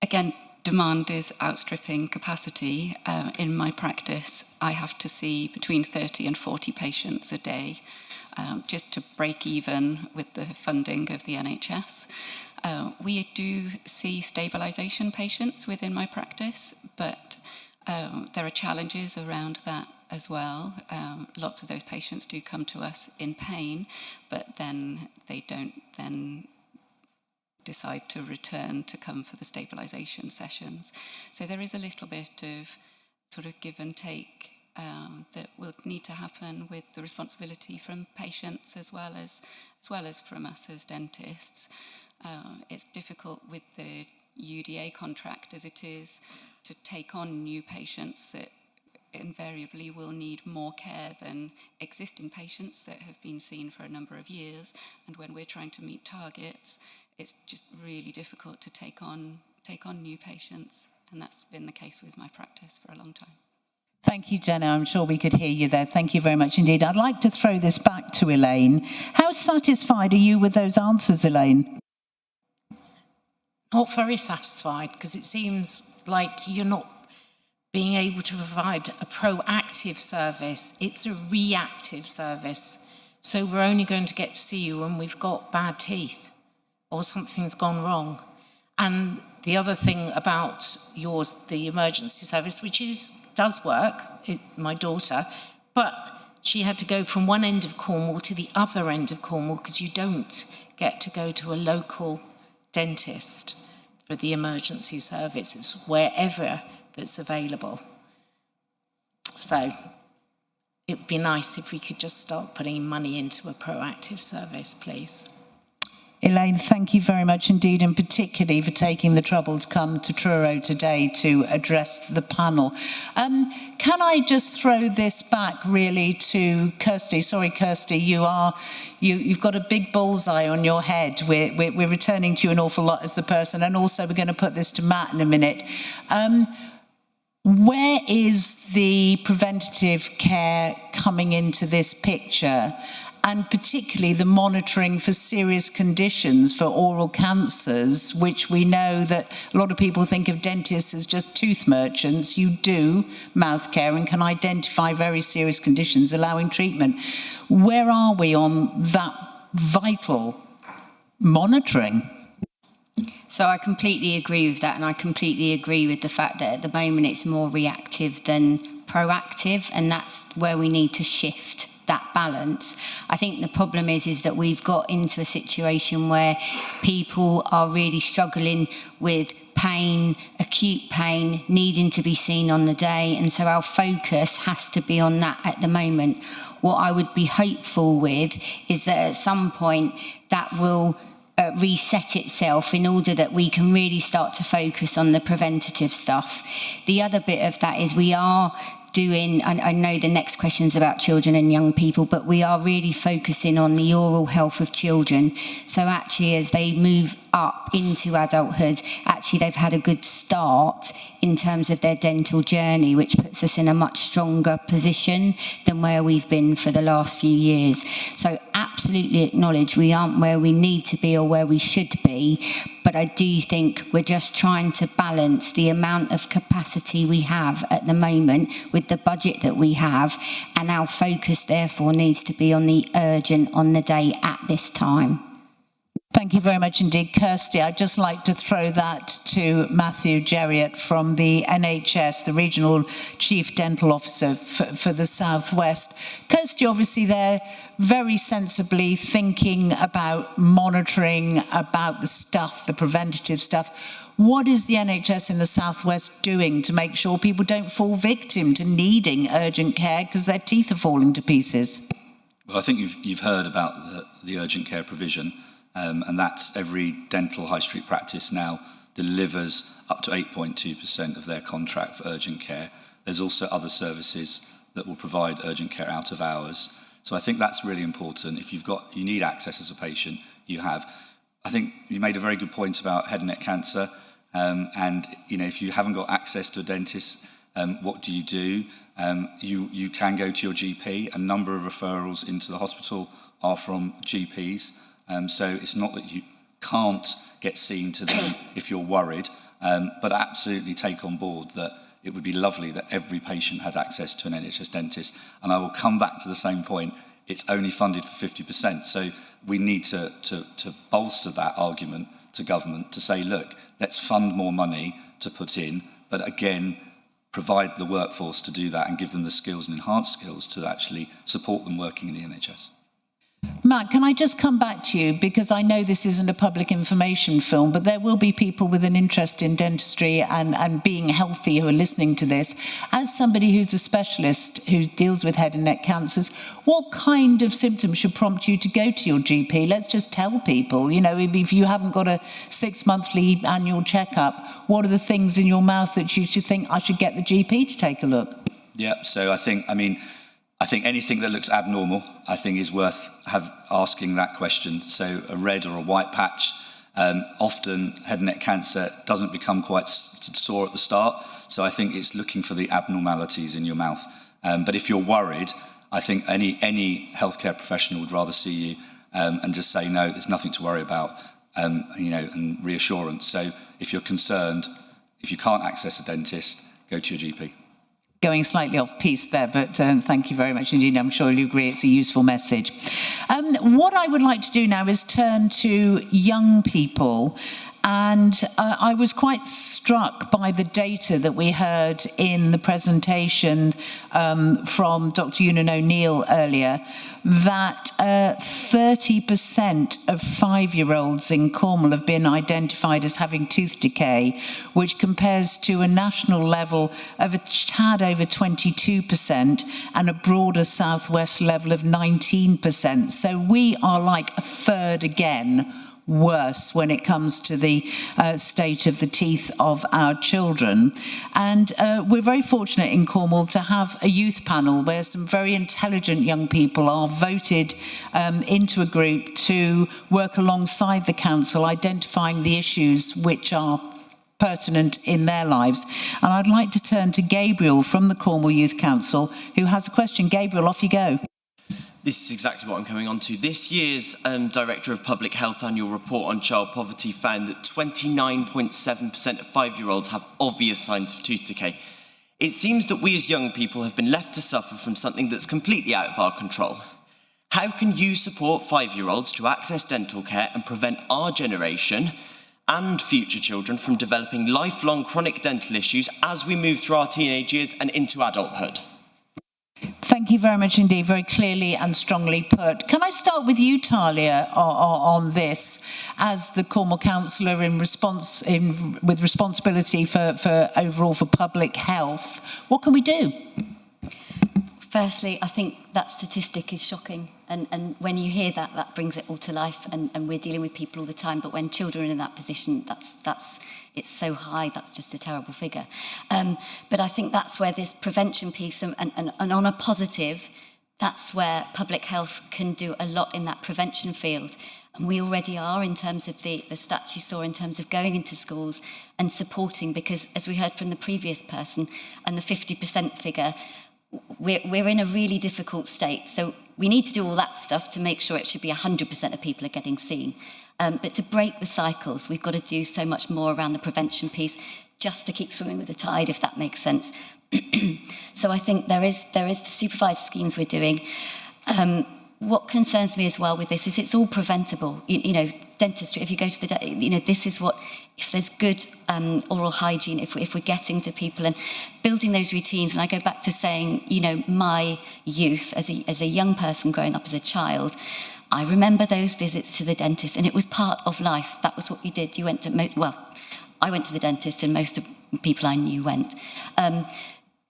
Speaker 3: Again, demand is outstripping capacity. In my practice, I have to see between 30 and 40 patients a day, just to break even with the funding of the NHS. We do see stabilisation patients within my practice, but there are challenges around that as well. Lots of those patients do come to us in pain, but then they don't then decide to return to come for the stabilisation sessions. So there is a little bit of sort of give and take that will need to happen with the responsibility from patients as well as from us as dentists. It's difficult with the UDA contract as it is to take on new patients that invariably will need more care than existing patients that have been seen for a number of years. And when we're trying to meet targets, it's just really difficult to take on new patients. And that's been the case with my practice for a long time.
Speaker 1: Thank you, Jenna. I'm sure we could hear you there. Thank you very much indeed. I'd like to throw this back to Elaine. How satisfied are you with those answers, Elaine?
Speaker 11: Not very satisfied, because it seems like you're not being able to provide a proactive service. It's a reactive service. So we're only going to get to see you when we've got bad teeth or something's gone wrong. And the other thing about yours, the emergency service, which does work, my daughter, but she had to go from one end of Cornwall to the other end of Cornwall because you don't get to go to a local dentist for the emergency service. It's wherever that's available. So it'd be nice if we could just start putting money into a proactive service, please.
Speaker 1: Elaine, thank you very much indeed, and particularly for taking the trouble to come to Truro today to address the panel. Can I just throw this back really to Kirsty? Sorry, Kirsty, you've got a big bullseye on your head. We're returning to you an awful lot as the person, and also we're going to put this to Matt in a minute. Where is the preventative care coming into this picture? And particularly the monitoring for serious conditions, for oral cancers, which we know that a lot of people think of dentists as just tooth merchants. You do mouth care and can identify very serious conditions, allowing treatment. Where are we on that vital monitoring?
Speaker 6: So I completely agree with that, and I completely agree with the fact that at the moment it's more reactive than proactive, and that's where we need to shift that balance. I think the problem is that we've got into a situation where people are really struggling with pain, acute pain, needing to be seen on the day, and so our focus has to be on that at the moment. What I would be hopeful with is that at some point that will reset itself in order that we can really start to focus on the preventative stuff. The other bit of that is we are doing, I know the next question is about children and young people, but we are really focusing on the oral health of children. So actually as they move up into adulthood, actually they've had a good start in terms of their dental journey, which puts us in a much stronger position than where we've been for the last few years. So absolutely acknowledge we aren't where we need to be or where we should be, but I do think we're just trying to balance the amount of capacity we have at the moment with the budget that we have, and our focus therefore needs to be on the urgent on the day at this time.
Speaker 1: Thank you very much indeed, Kirsty. I'd just like to throw that to Matthew Jerriott from the NHS, the Regional Chief Dental Officer for the South West. Kirsty, obviously, they're very sensibly thinking about monitoring, about the stuff, the preventative stuff. What is the NHS in the South West doing to make sure people don't fall victim to needing urgent care because their teeth are falling to pieces?
Speaker 5: Well, I think you've heard about the urgent care provision. And that's every dental high street practice now delivers up to 8.2% of their contract for urgent care. There's also other services that will provide urgent care out of hours. So I think that's really important. If you need access as a patient, you have. I think you made a very good point about head and neck cancer. And if you haven't got access to a dentist, what do? You can go to your GP. A number of referrals into the hospital are from GPs. So it's not that you can't get seen to them if you're worried, but absolutely take on board that it would be lovely that every patient had access to an NHS dentist. And I will come back to the same point, it's only funded for 50%. So we need to bolster that argument to government to say, look, let's fund more money to put in, but again, provide the workforce to do that and give them the skills and enhanced skills to actually support them working in the NHS.
Speaker 1: Matt, can I just come back to you, because I know this isn't a public information film, but there will be people with an interest in dentistry and being healthy who are listening to this. As somebody who's a specialist who deals with head and neck cancers, what kind of symptoms should prompt you to go to your GP? Let's just tell people, if you haven't got a 6-monthly annual checkup, what are the things in your mouth that you should think, I should get the GP to take a look?
Speaker 5: Yeah, so I think anything that looks abnormal, I think is worth asking that question. So a red or a white patch, often head and neck cancer doesn't become quite sore at the start. So I think it's looking for the abnormalities in your mouth. But if you're worried, I think any healthcare professional would rather see you and just say, no, there's nothing to worry about, and reassurance. So if you're concerned, if you can't access a dentist, go to your GP.
Speaker 1: Going slightly off piece there, but thank you very much indeed. I'm sure you agree it's a useful message. What I would like to do now is turn to young people. And I was quite struck by the data that we heard in the presentation from Dr. Ewan O'Neill earlier, that 30% of 5-year-olds in Cornwall have been identified as having tooth decay, which compares to a national level of a tad over 22% and a broader southwest level of 19%. So we are like a third again worse when it comes to the state of the teeth of our children. And we're very fortunate in Cornwall to have a youth panel where some very intelligent young people are voted into a group to work alongside the council, identifying the issues which are pertinent in their lives. And I'd like to turn to Gabriel from the Cornwall Youth Council, who has a question. Gabriel, off you go.
Speaker 12: This is exactly what I'm coming on to. This year's Director of Public Health annual report on child poverty found that 29.7% of 5-year-olds have obvious signs of tooth decay. It seems that we as young people have been left to suffer from something that's completely out of our control. How can you support 5-year-olds to access dental care and prevent our generation and future children from developing lifelong chronic dental issues as we move through our teenage years and into adulthood?
Speaker 1: Thank you very much indeed, very clearly and strongly put. Can I start with you, Talia, on this, as the Cornwall councillor with responsibility for overall for public health? What can we do?
Speaker 9: Firstly, I think that statistic is shocking. And when you hear that, that brings it all to life. And we're dealing with people all the time. But when children are in that position, it's so high, that's just a terrible figure. But I think that's where this prevention piece, and on a positive, that's where public health can do a lot in that prevention field. And we already are, in terms of the stats you saw, in terms of going into schools and supporting, because as we heard from the previous person, and the 50% figure, we're in a really difficult state. So we need to do all that stuff to make sure it should be 100% of people are getting seen. But to break the cycles, we've got to do so much more around the prevention piece, just to keep swimming with the tide, if that makes sense. So I think there is the supervised schemes we're doing. What concerns me as well with this is it's all preventable. You know, dentistry, if you go to the, this is what, if there's good oral hygiene, if we're getting to people and building those routines. And I go back to saying, my youth as a young person growing up as a child, I remember those visits to the dentist, and it was part of life. That was what you did. You went to, I went to the dentist, and most of the people I knew went.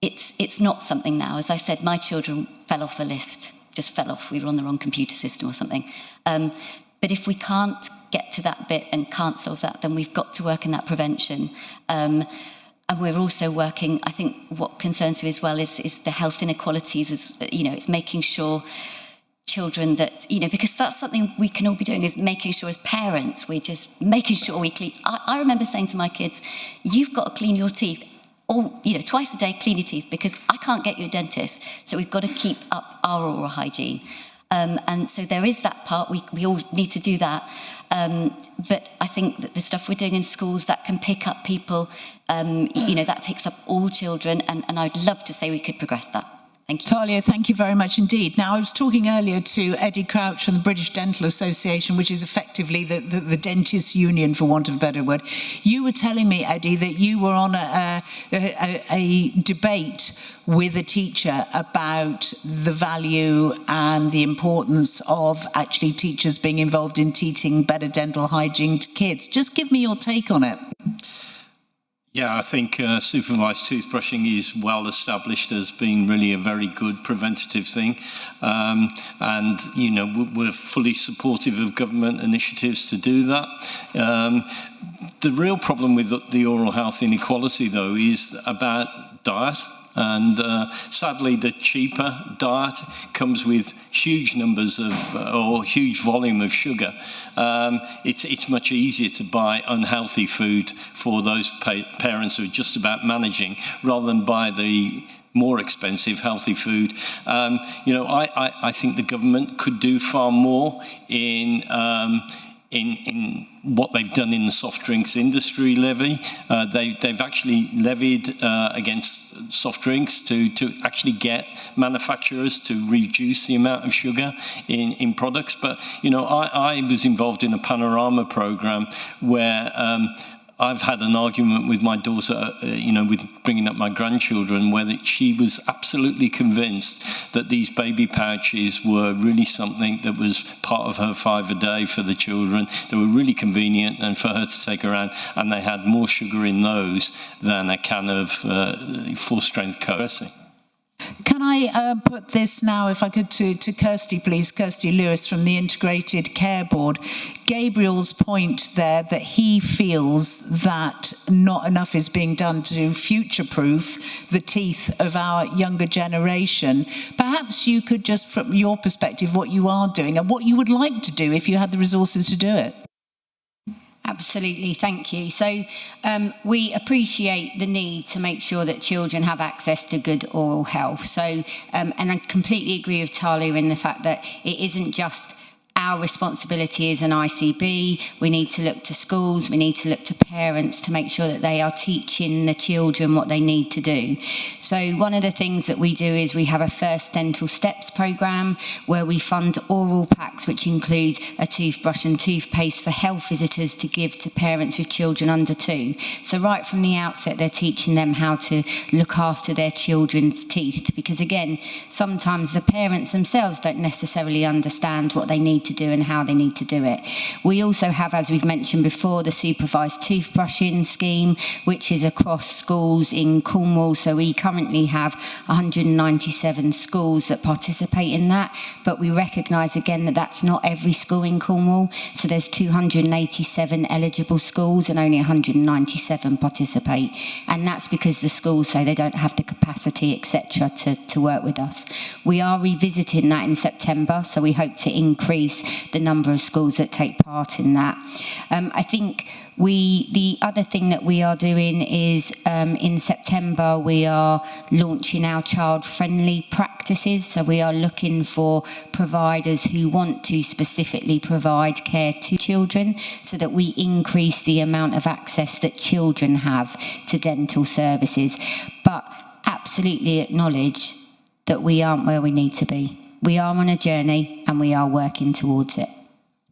Speaker 9: It's not something now. As I said, my children fell off a list, just fell off. We were on the wrong computer system or something. But if we can't get to that bit and can't solve that, then we've got to work in that prevention. And we're also working, I think what concerns me as well is the health inequalities. It's making sure children that, because that's something we can all be doing, is making sure as parents, we're just making sure we clean. I remember saying to my kids, you've got to clean your teeth twice a day, clean your teeth, because I can't get you a dentist. So we've got to keep up our oral hygiene. And so there is that part, we all need to do that. But I think that the stuff we're doing in schools that can pick up people, that picks up all children, and I'd love to say we could progress that. Thank you.
Speaker 1: Talia, thank you very much indeed. Now, I was talking earlier to Eddie Crouch from the British Dental Association, which is effectively the dentists' union, for want of a better word. You were telling me, Eddie, that you were on a debate with a teacher about the value and the importance of actually teachers being involved in teaching better dental hygiene to kids. Just give me your take on it.
Speaker 7: Yeah, I think supervised toothbrushing is well established as being really a very good preventative thing. And, we're fully supportive of government initiatives to do that. The real problem with the oral health inequality, though, is about diet. And sadly, the cheaper diet comes with huge numbers or huge volume of sugar. It's much easier to buy unhealthy food for those parents who are just about managing, rather than buy the more expensive healthy food. I think the government could do far more in what they've done in the soft drinks industry levy. They've actually levied against soft drinks to actually get manufacturers to reduce the amount of sugar in products. But, I was involved in a Panorama program where I've had an argument with my daughter, with bringing up my grandchildren, where she was absolutely convinced that these baby pouches were really something that was part of her 5 a day for the children. They were really convenient and for her to take around, and they had more sugar in those than a can of full-strength Coke.
Speaker 1: Can I put this now, if I could, to Kirsty, please, Kirsty Lewis from the Integrated Care Board. Gabriel's point there that he feels that not enough is being done to future-proof the teeth of our younger generation. Perhaps you could just, from your perspective, what you are doing and what you would like to do if you had the resources to do it.
Speaker 6: Absolutely, thank you. So we appreciate the need to make sure that children have access to good oral health. So, and I completely agree with Talia in the fact that it isn't just our responsibility as an ICB. We need to look to schools, we need to look to parents to make sure that they are teaching the children what they need to do. So one of the things that we do is we have a First Dental Steps programme where we fund oral packs which include a toothbrush and toothpaste for health visitors to give to parents with children under 2. So right from the outset they're teaching them how to look after their children's teeth, because again, sometimes the parents themselves don't necessarily understand what they need to do and how they need to do it. We also have, as we've mentioned before, the supervised toothbrushing scheme, which is across schools in Cornwall. So we currently have 197 schools that participate in that, but we recognise again that that's not every school in Cornwall. So there's 287 eligible schools and only 197 participate, and that's because the schools say they don't have the capacity, etc., to work with us. We are revisiting that in September, so we hope to increase the number of schools that take part in that. I think the other thing that we are doing is in September we are launching our child-friendly practices. So we are looking for providers who want to specifically provide care to children so that we increase the amount of access that children have to dental services. But absolutely acknowledge that we aren't where we need to be. We are on a journey and we are working towards it.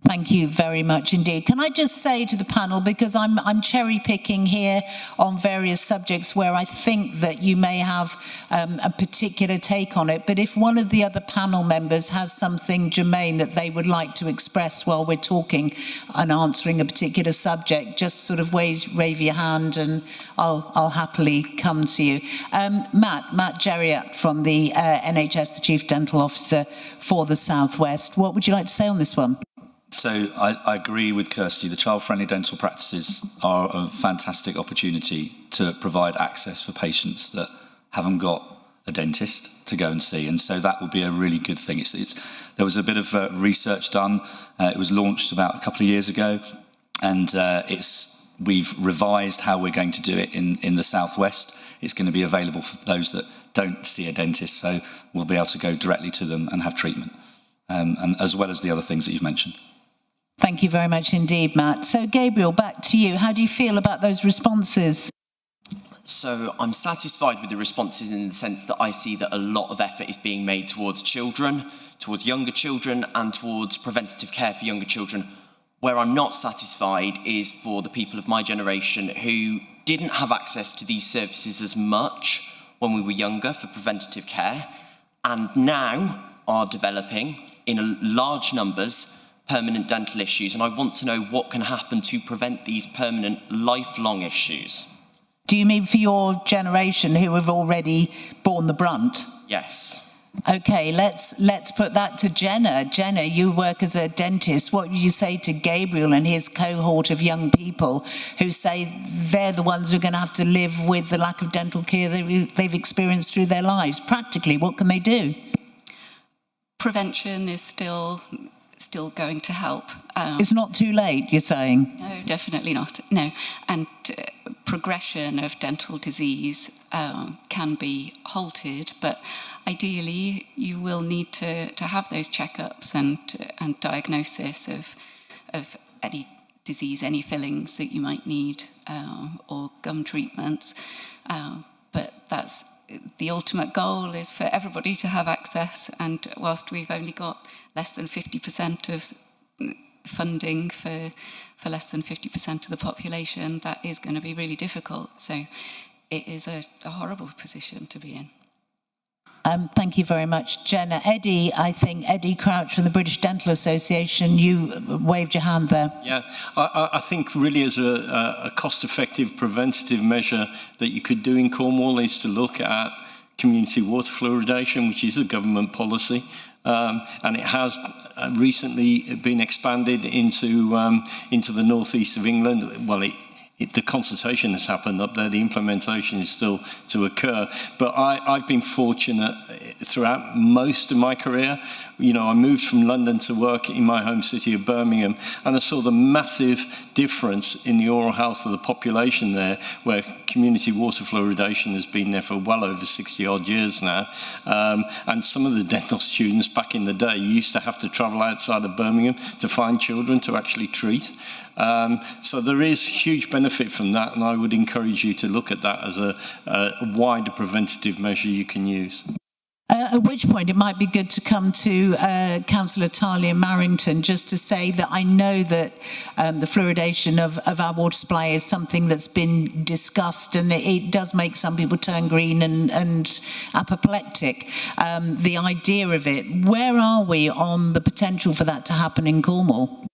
Speaker 1: Thank you very much indeed. Can I just say to the panel, because I'm cherry picking here on various subjects where I think that you may have a particular take on it, but if one of the other panel members has something germane that they would like to express while we're talking and answering a particular subject, just sort of wave your hand and I'll happily come to you. Matt Jerriott from the NHS, the Chief Dental Officer for the South West. What would you like to say on this one?
Speaker 5: So I agree with Kirsty. The child-friendly dental practices are a fantastic opportunity to provide access for patients that haven't got a dentist to go and see, and so that would be a really good thing. There was a bit of research done. It was launched about a couple of years ago, and we've revised how we're going to do it in the Southwest. It's going to be available for those that don't see a dentist, so we'll be able to go directly to them and have treatment, and as well as the other things that you've mentioned.
Speaker 1: Thank you very much indeed, Matt. So, Gabriel, back to you. How do you feel about those responses?
Speaker 12: So I'm satisfied with the responses in the sense that I see that a lot of effort is being made towards children, towards younger children, and towards preventative care for younger children. Where I'm not satisfied is for the people of my generation who didn't have access to these services as much when we were younger for preventative care, and now are developing in large numbers permanent dental issues, and I want to know what can happen to prevent these permanent, lifelong issues.
Speaker 1: Do you mean for your generation who have already borne the brunt?
Speaker 12: Yes.
Speaker 1: Okay, let's put that to Jenna. Jenna, you work as a dentist. What would you say to Gabriel and his cohort of young people who say they're the ones who are going to have to live with the lack of dental care that they've experienced through their lives? Practically, what can they do?
Speaker 3: Prevention is still going to help.
Speaker 1: It's not too late, you're saying?
Speaker 3: No, definitely not. No, and progression of dental disease can be halted, but ideally you will need to have those checkups and diagnosis of any disease, any fillings that you might need, or gum treatments. But that's the ultimate goal, is for everybody to have access, and whilst we've only got less than 50% of funding for less than 50% of the population, that is going to be really difficult. So it is a horrible position to be in.
Speaker 1: Thank you very much, Jenna. Eddie, I think, Eddie Crouch from the British Dental Association, you waved your hand there.
Speaker 7: Yeah, I think really as a cost-effective preventative measure that you could do in Cornwall is to look at community water fluoridation, which is a government policy. And it has recently been expanded into the northeast of England. Well, the consultation has happened up there. The implementation is still to occur. But I've been fortunate throughout most of my career I moved from London to work in my home city of Birmingham, and I saw the massive difference in the oral health of the population there, where community water fluoridation has been there for well over 60 odd years now. And some of the dental students back in the day used to have to travel outside of Birmingham to find children to actually treat. So there is huge benefit from that, and I would encourage you to look at that as a wider preventative measure you can use.
Speaker 1: At which point it might be good to come to Councillor Talia Marrington, just to say that I know that the fluoridation of our water supply is something that's been discussed, and it does make some people turn green and apoplectic. The idea of it, where are we on the potential for that to happen in Cornwall?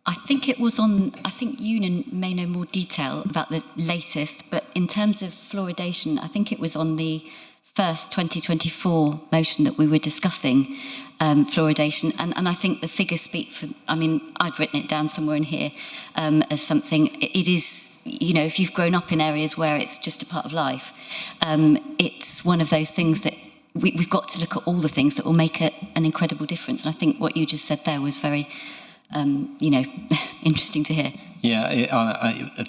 Speaker 9: I think it was on, I think Ewan may know more detail about the latest, but in terms of fluoridation, I think it was on the first 2024 motion that we were discussing, fluoridation, and I think the figures speak for, I mean, I'd written it down somewhere in here as something, it is, if you've grown up in areas where it's just a part of life, it's one of those things that we've got to look at all the things that will make an incredible difference, and I think what you just said there was very interesting to hear.
Speaker 7: Yeah,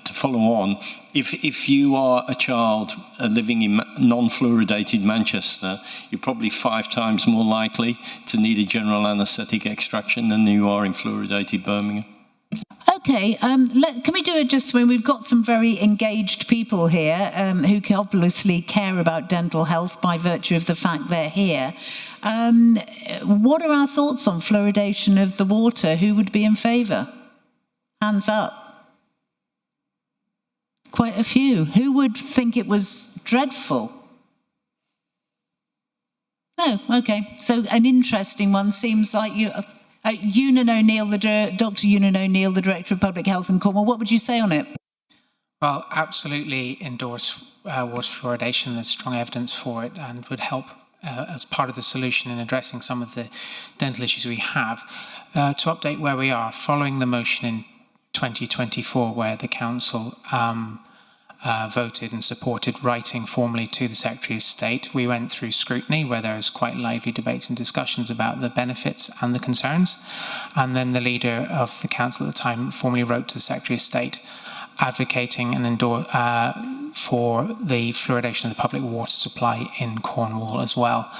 Speaker 7: to follow on, if you are a child living in non-fluoridated Manchester, you're probably 5 times more likely to need a general anaesthetic extraction than you are in fluoridated Birmingham.
Speaker 1: Okay, can we do it just when we've got some very engaged people here who can obviously care about dental health by virtue of the fact they're here. What are our thoughts on fluoridation of the water? Who would be in favour? Hands up. Quite a few. Who would think it was dreadful? Oh, okay. So an interesting one seems like you... Ewan O'Neill, Dr. Ewan O'Neill, the Director of Public Health in Cornwall, what would you say on it?
Speaker 10: Well, absolutely endorse water fluoridation. There's strong evidence for it and would help as part of the solution in addressing some of the dental issues we have. To update where we are, following the motion in 2024 where the Council voted and supported writing formally to the Secretary of State, we went through scrutiny where there was quite lively debates and discussions about the benefits and the concerns, and then the leader of the Council at the time formally wrote to the Secretary of State advocating and for the fluoridation of the public water supply in Cornwall as well.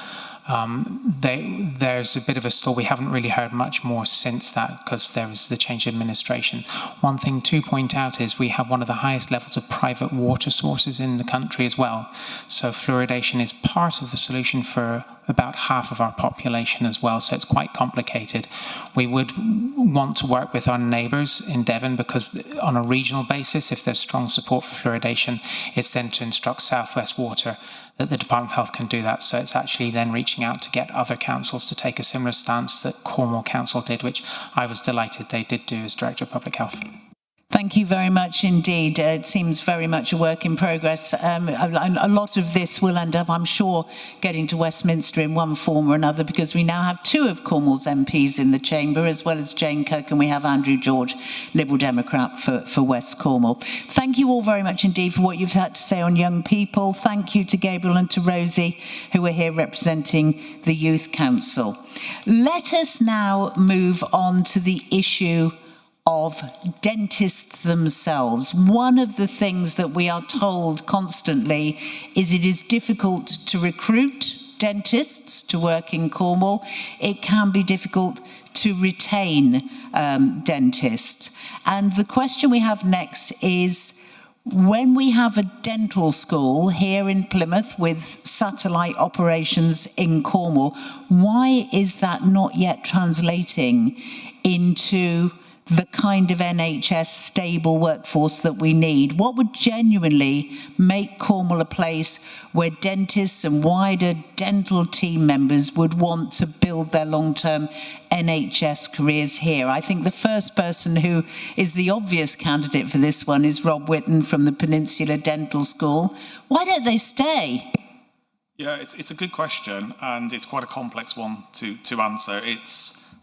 Speaker 10: There's a bit of a stall. We haven't really heard much more since that because there was the change of administration. One thing to point out is we have one of the highest levels of private water sources in the country as well. So fluoridation is part of the solution for about half of our population as well, so it's quite complicated. We would want to work with our neighbours in Devon because on a regional basis, if there's strong support for fluoridation, it's then to instruct South West Water that the Department of Health can do that. So it's actually then reaching out to get other councils to take a similar stance that Cornwall Council did, which I was delighted they did do as Director of Public Health.
Speaker 1: Thank you very much indeed. It seems very much a work in progress. A lot of this will end up, I'm sure, getting to Westminster in one form or another, because we now have 2 of Cornwall's MPs in the chamber, as well as Jane Cook, and we have Andrew George, Liberal Democrat for West Cornwall. Thank you all very much indeed for what you've had to say on young people. Thank you to Gabriel and to Rosie, who are here representing the Youth Council. Let us now move on to the issue of dentists themselves. One of the things that we are told constantly is it is difficult to recruit dentists to work in Cornwall. It can be difficult to retain dentists. And the question we have next is, when we have a dental school here in Plymouth with satellite operations in Cornwall, why is that not yet translating into the kind of NHS stable workforce that we need? What would genuinely make Cornwall a place where dentists and wider dental team members would want to build their long-term NHS careers here? I think the first person who is the obvious candidate for this one is Rob Whitten from the Peninsula Dental School. Why don't they stay?
Speaker 8: Yeah, it's a good question, and it's quite a complex one to answer. It's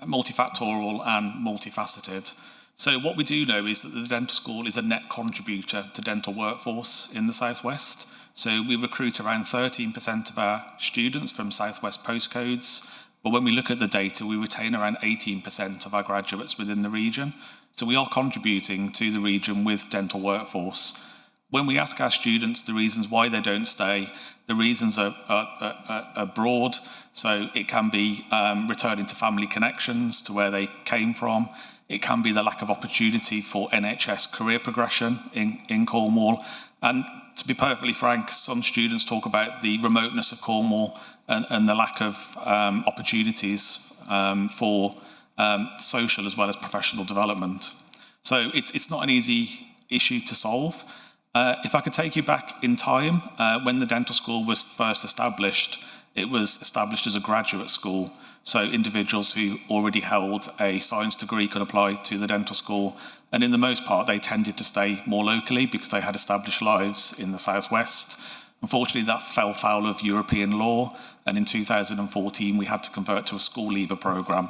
Speaker 8: multifactorial and multifaceted. So what we do know is that the dental school is a net contributor to dental workforce in the South West. So we recruit around 13% of our students from southwest postcodes, but when we look at the data, we retain around 18% of our graduates within the region. So we are contributing to the region with dental workforce. When we ask our students the reasons why they don't stay, the reasons are broad. So it can be returning to family connections, to where they came from. It can be the lack of opportunity for NHS career progression in Cornwall. And to be perfectly frank, some students talk about the remoteness of Cornwall and the lack of opportunities for social as well as professional development. So it's not an easy issue to solve. If I could take you back in time, when the dental school was first established, it was established as a graduate school. So individuals who already held a science degree could apply to the dental school. And in the most part, they tended to stay more locally because they had established lives in the southwest. Unfortunately, that fell foul of European law. And in 2014, we had to convert to a school leaver programme.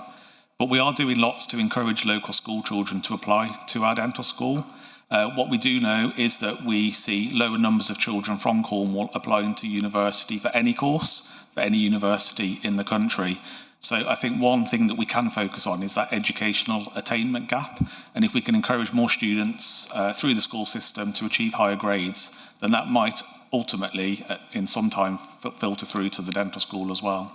Speaker 8: But we are doing lots to encourage local school children to apply to our dental school. What we do know is that we see lower numbers of children from Cornwall applying to university for any course, for any university in the country. So I think one thing that we can focus on is that educational attainment gap. And if we can encourage more students through the school system to achieve higher grades, then that might ultimately, in some time, filter through to the dental school as well.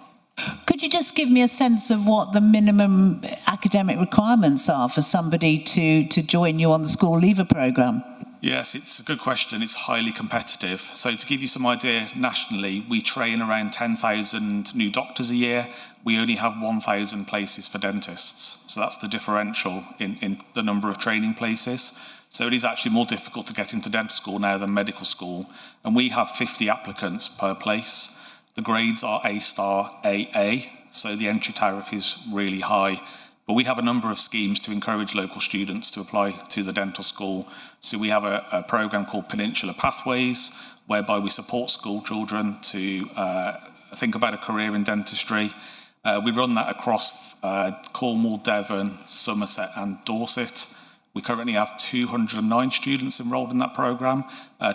Speaker 1: Could you just give me a sense of what the minimum academic requirements are for somebody to join you on the school leaver programme?
Speaker 8: Yes, it's a good question. It's highly competitive. So to give you some idea, nationally, we train around 10,000 new doctors a year. We only have 1,000 places for dentists. So that's the differential in the number of training places. So it is actually more difficult to get into dental school now than medical school. And we have 50 applicants per place. The grades are A-star, AA, so the entry tariff is really high. But we have a number of schemes to encourage local students to apply to the dental school. So we have a programme called Peninsula Pathways, whereby we support school children to think about a career in dentistry. We run that across Cornwall, Devon, Somerset and Dorset. We currently have 209 students enrolled in that programme.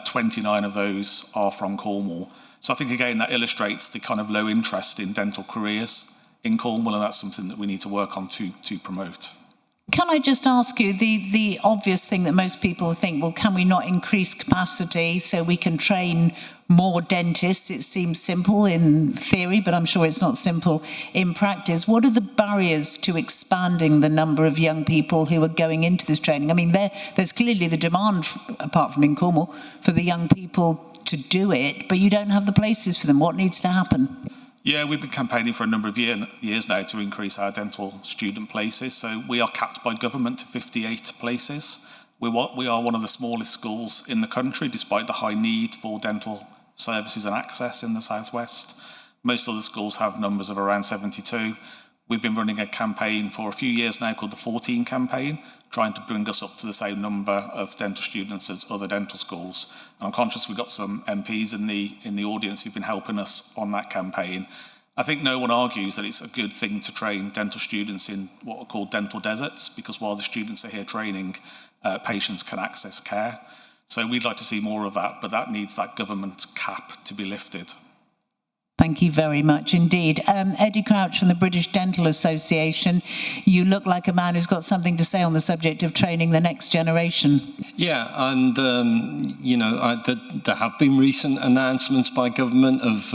Speaker 8: 29 of those are from Cornwall. So I think, again, that illustrates the kind of low interest in dental careers in Cornwall, and that's something that we need to work on to promote.
Speaker 1: Can I just ask you, the obvious thing that most people think, well, can we not increase capacity so we can train more dentists? It seems simple in theory, but I'm sure it's not simple in practice. What are the barriers to expanding the number of young people who are going into this training? I mean, there's clearly the demand, apart from in Cornwall, for the young people to do it, but you don't have the places for them. What needs to happen?
Speaker 8: Yeah, we've been campaigning for a number of years now to increase our dental student places. So we are capped by government to 58 places. We are one of the smallest schools in the country, despite the high need for dental services and access in the southwest. Most other schools have numbers of around 72. We've been running a campaign for a few years now called the 14 campaign, trying to bring us up to the same number of dental students as other dental schools. And I'm conscious we've got some MPs in the audience who've been helping us on that campaign. I think no one argues that it's a good thing to train dental students in what are called dental deserts, because while the students are here training, patients can access care. So we'd like to see more of that, but that needs that government cap to be lifted.
Speaker 1: Thank you very much indeed. Eddie Crouch from the British Dental Association, you look like a man who's got something to say on the subject of training the next generation.
Speaker 7: Yeah, and there have been recent announcements by government of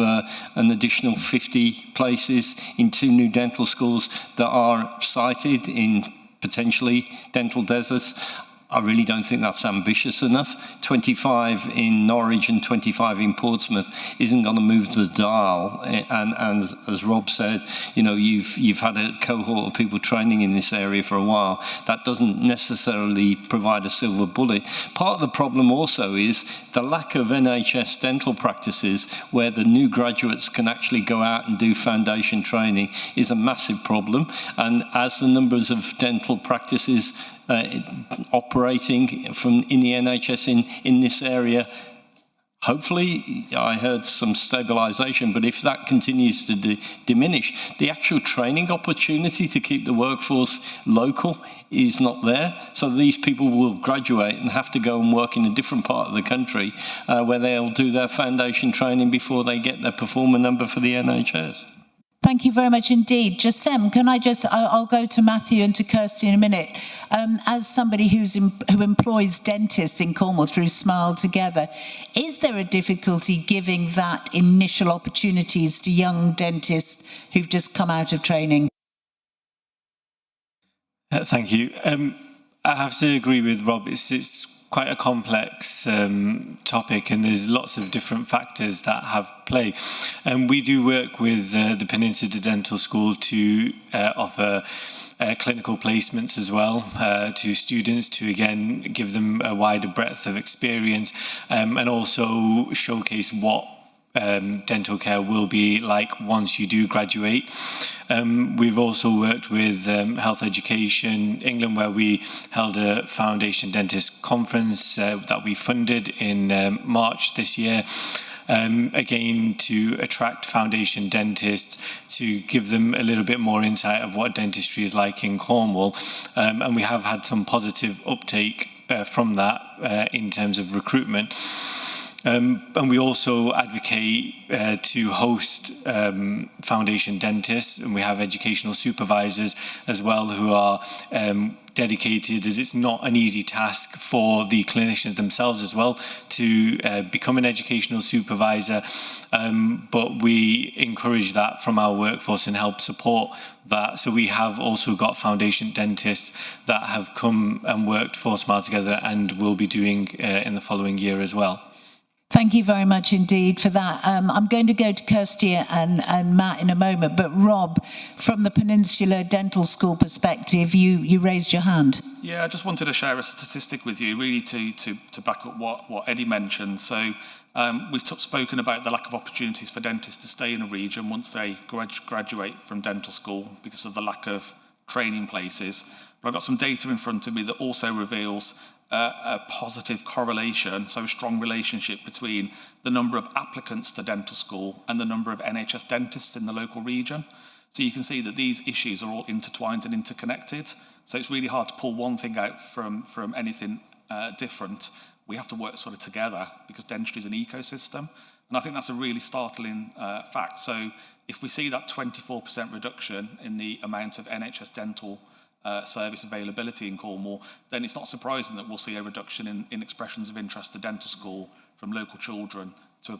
Speaker 7: an additional 50 places in 2 new dental schools that are sited in potentially dental deserts. I really don't think that's ambitious enough. 25 in Norwich and 25 in Portsmouth isn't going to move the dial. And as Rob said, you've had a cohort of people training in this area for a while. That doesn't necessarily provide a silver bullet. Part of the problem also is the lack of NHS dental practices where the new graduates can actually go out and do foundation training is a massive problem. And as the numbers of dental practices operating in the NHS in this area Hopefully, I heard some stabilisation, but if that continues to diminish, the actual training opportunity to keep the workforce local is not there. So these people will graduate and have to go and work in a different part of the country where they'll do their foundation training before they get their performer number for the NHS.
Speaker 1: Thank you very much indeed. Jasem, I'll go to Matthew and to Kirsty in a minute. As somebody who employs dentists in Cornwall through Smile Together, is there a difficulty giving that initial opportunities to young dentists who've just come out of training?
Speaker 4: Thank you. I have to agree with Rob. It's quite a complex topic, and there's lots of different factors that have play. And we do work with the Peninsula Dental School to offer clinical placements as well to students, to again give them a wider breadth of experience, and also showcase what dental care will be like once you do graduate. We've also worked with Health Education England, where we held a Foundation Dentist Conference that we funded in March this year, again to attract foundation dentists, to give them a little bit more insight of what dentistry is like in Cornwall. And we have had some positive uptake from that in terms of recruitment. And we also advocate to host foundation dentists, and we have educational supervisors as well who are dedicated, as it's not an easy task for the clinicians themselves as well to become an educational supervisor, but we encourage that from our workforce and help support that. So we have also got foundation dentists that have come and worked for Smile Together and will be doing in the following year as well.
Speaker 1: Thank you very much indeed for that. I'm going to go to Kirsty and Matt in a moment, but Rob, from the Peninsula Dental School perspective, you raised your hand.
Speaker 8: Yeah, I just wanted to share a statistic with you, really to back up what Eddie mentioned. So we've spoken about the lack of opportunities for dentists to stay in a region once they graduate from dental school because of the lack of training places. But I've got some data in front of me that also reveals a positive correlation, so a strong relationship between the number of applicants to dental school and the number of NHS dentists in the local region. So you can see that these issues are all intertwined and interconnected. So it's really hard to pull one thing out from anything different. We have to work sort of together because dentistry is an ecosystem. And I think that's a really startling fact. So if we see that 24% reduction in the amount of NHS dental service availability in Cornwall, then it's not surprising that we'll see a reduction in expressions of interest to dental school from local children to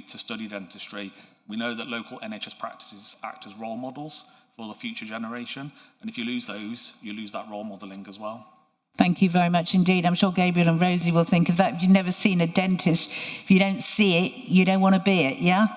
Speaker 8: study dentistry. We know that local NHS practices act as role models for the future generation, and if you lose those, you lose that role modelling as well.
Speaker 1: Thank you very much indeed. I'm sure Gabriel and Rosie will think of that. If you've never seen a dentist, if you don't see it, you don't want to be it, yeah?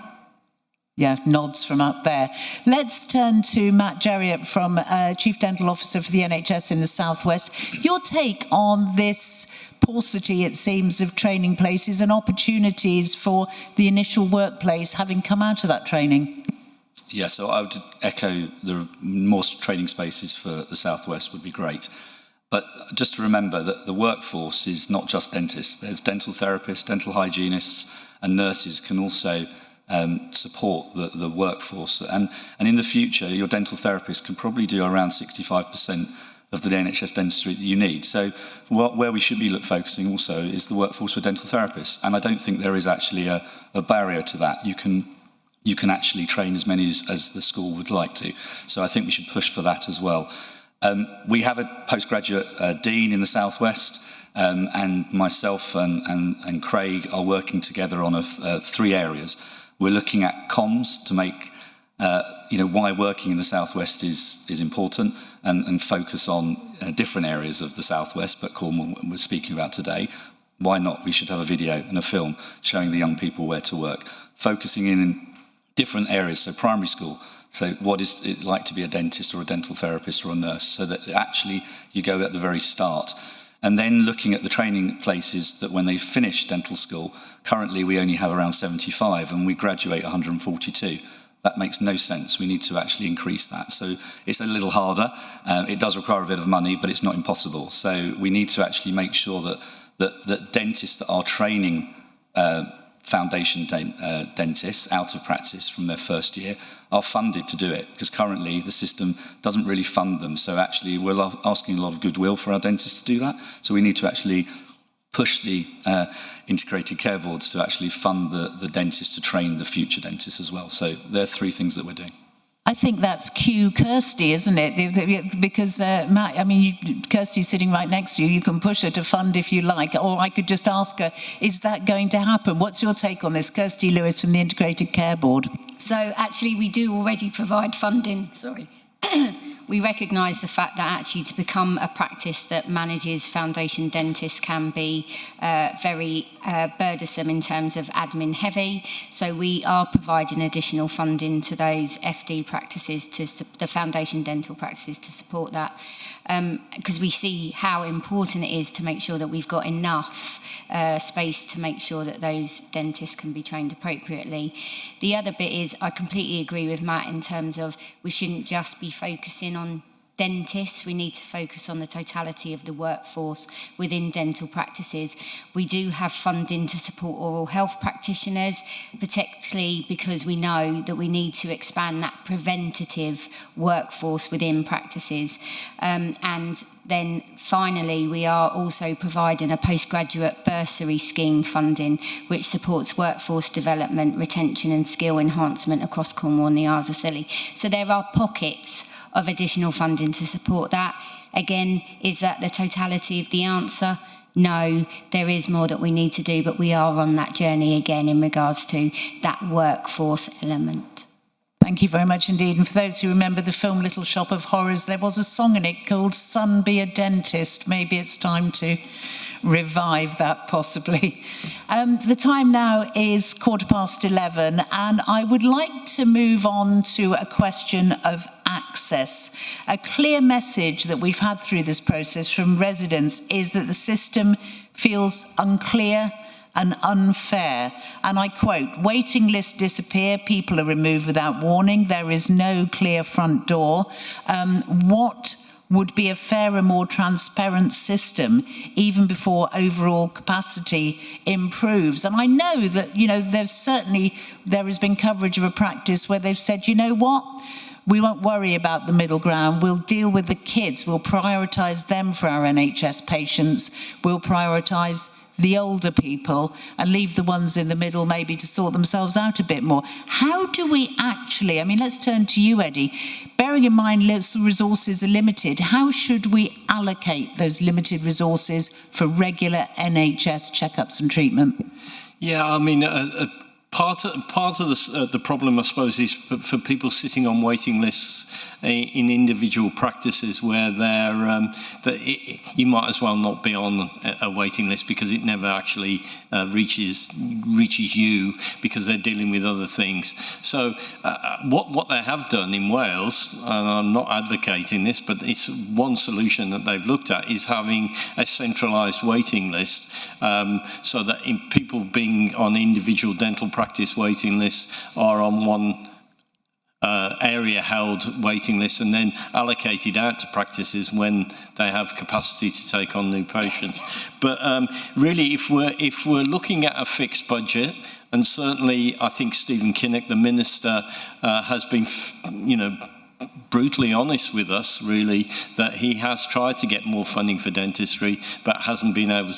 Speaker 1: Yeah, nods from up there. Let's turn to Matt Jerriott, from Chief Dental Officer for the NHS in the South West. Your take on this paucity, it seems, of training places and opportunities for the initial workplace having come out of that training?
Speaker 5: Yeah, so I would echo the more training spaces for the South West would be great. But just to remember that the workforce is not just dentists. There's dental therapists, dental hygienists, and nurses can also support the workforce. And in the future, your dental therapist can probably do around 65% of the NHS dentistry that you need. So where we should be focusing also is the workforce for dental therapists. And I don't think there is actually a barrier to that. You can actually train as many as the school would like to. So I think we should push for that as well. We have a postgraduate dean in the South West, and myself and Craig are working together on 3 areas. We're looking at comms to make why working in the South West is important, and focus on different areas of the South West, but Cornwall we're speaking about today. Why not? We should have a video and a film showing the young people where to work, focusing in different areas, so primary school. So what is it like to be a dentist or a dental therapist or a nurse, so that actually you go at the very start. And then looking at the training places that when they finish dental school, currently we only have around 75 and we graduate 142. That makes no sense. We need to actually increase that. So it's a little harder. It does require a bit of money, but it's not impossible. So we need to actually make sure that dentists that are training foundation dentists out of practice from their first year are funded to do it, because currently the system doesn't really fund them. So actually we're asking a lot of goodwill for our dentists to do that. So we need to actually push the integrated care boards to actually fund the dentists to train the future dentists as well. So there are 3 things that we're doing.
Speaker 1: I think that's cue Kirsty, isn't it? Because, Matt, I mean, Kirsty's sitting right next to you. You can push her to fund if you like. Or I could just ask her, is that going to happen? What's your take on this? Kirsty Lewis from the Integrated Care Board.
Speaker 6: So actually we do already provide funding, we recognise the fact that actually to become a practice that manages foundation dentists can be very burdensome in terms of admin heavy. So we are providing additional funding to those FD practices, to the foundation dental practices, to support that. Because we see how important it is to make sure that we've got enough space to make sure that those dentists can be trained appropriately. The other bit is, I completely agree with Matt in terms of we shouldn't just be focusing on dentists. We need to focus on the totality of the workforce within dental practices. We do have funding to support oral health practitioners, particularly because we know that we need to expand that preventative workforce within practices. And then finally, we are also providing a postgraduate bursary scheme funding, which supports workforce development, retention and skill enhancement across Cornwall and the Isles of Scilly. So there are pockets of additional funding to support that. Again, is that the totality of the answer? No, there is more that we need to do, but we are on that journey again in regards to that workforce element.
Speaker 1: Thank you very much indeed. And for those who remember the film Little Shop of Horrors, there was a song in it called Son Be a Dentist. Maybe it's time to revive that, possibly. The time now is 11:15, and I would like to move on to a question of access. A clear message that we've had through this process from residents is that the system feels unclear and unfair. And I quote, waiting lists disappear, people are removed without warning, there is no clear front door. What would be a fairer, more transparent system even before overall capacity improves? And I know that, there has been coverage of a practice where they've said, you know what? We won't worry about the middle ground. We'll deal with the kids. We'll prioritise them for our NHS patients. We'll prioritise the older people and leave the ones in the middle maybe to sort themselves out a bit more. How do we actually, let's turn to you, Eddie. Bearing in mind resources are limited, how should we allocate those limited resources for regular NHS checkups and treatment?
Speaker 7: Yeah, part of the problem, I suppose, is for people sitting on waiting lists in individual practices where you might as well not be on a waiting list because it never actually reaches you because they're dealing with other things. So what they have done in Wales, and I'm not advocating this, but it's one solution that they've looked at, is having a centralised waiting list so that people being on individual dental practice waiting lists are on one area held waiting lists and then allocated out to practices when they have capacity to take on new patients. But really, if we're looking at a fixed budget, and certainly I think Stephen Kinnock, the Minister, has been, brutally honest with us, really, that he has tried to get more funding for dentistry but hasn't been able to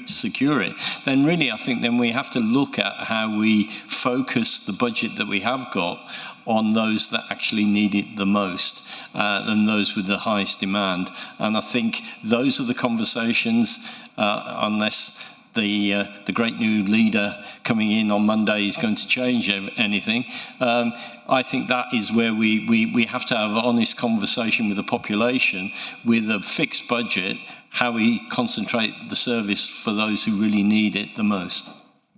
Speaker 7: secure it, then really I think then we have to look at how we focus the budget that we have got on those that actually need it the most and those with the highest demand. And I think those are the conversations, unless the great new leader coming in on Monday is going to change anything. I think that is where we have to have an honest conversation with the population with a fixed budget, how we concentrate the service for those who really need it the most.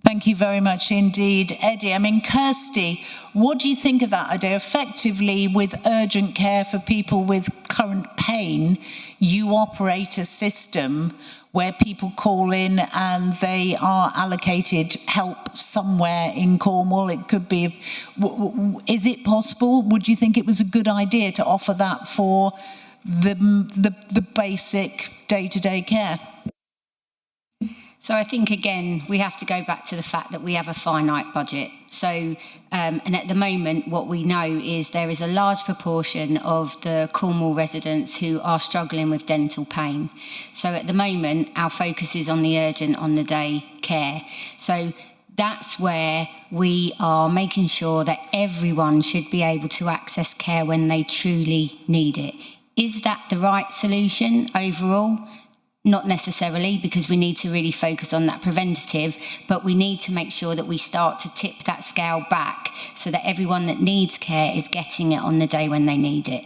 Speaker 1: Thank you very much indeed, Eddie. Kirsty, what do you think of that idea? Effectively, with urgent care for people with current pain, you operate a system where people call in and they are allocated help somewhere in Cornwall. It could be, is it possible? Would you think it was a good idea to offer that for the basic day-to-day care?
Speaker 6: So I think, again, we have to go back to the fact that we have a finite budget. So, and at the moment, what we know is there is a large proportion of the Cornwall residents who are struggling with dental pain. So at the moment, our focus is on the urgent, on the day care. So that's where we are making sure that everyone should be able to access care when they truly need it. Is that the right solution overall? Not necessarily, because we need to really focus on that preventative, but we need to make sure that we start to tip that scale back so that everyone that needs care is getting it on the day when they need it.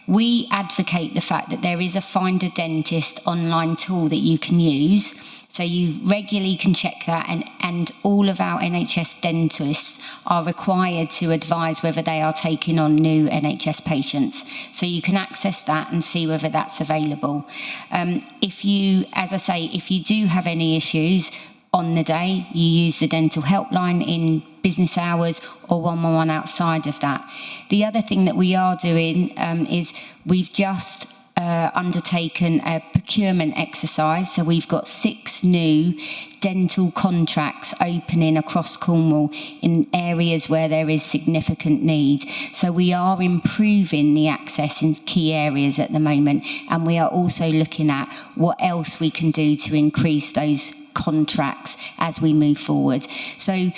Speaker 6: We advocate the fact that there is a Find a Dentist online tool that you can use. So you regularly can check that, and all of our NHS dentists are required to advise whether they are taking on new NHS patients. So you can access that and see whether that's available. If you, as I say, if you do have any issues on the day, you use the dental helpline in business hours or 111 outside of that. The other thing that we are doing is we've just undertaken a procurement exercise. So we've got 6 new dental contracts opening across Cornwall in areas where there is significant need. So we are improving the access in key areas at the moment, and we are also looking at what else we can do to increase those contracts as we move forward. So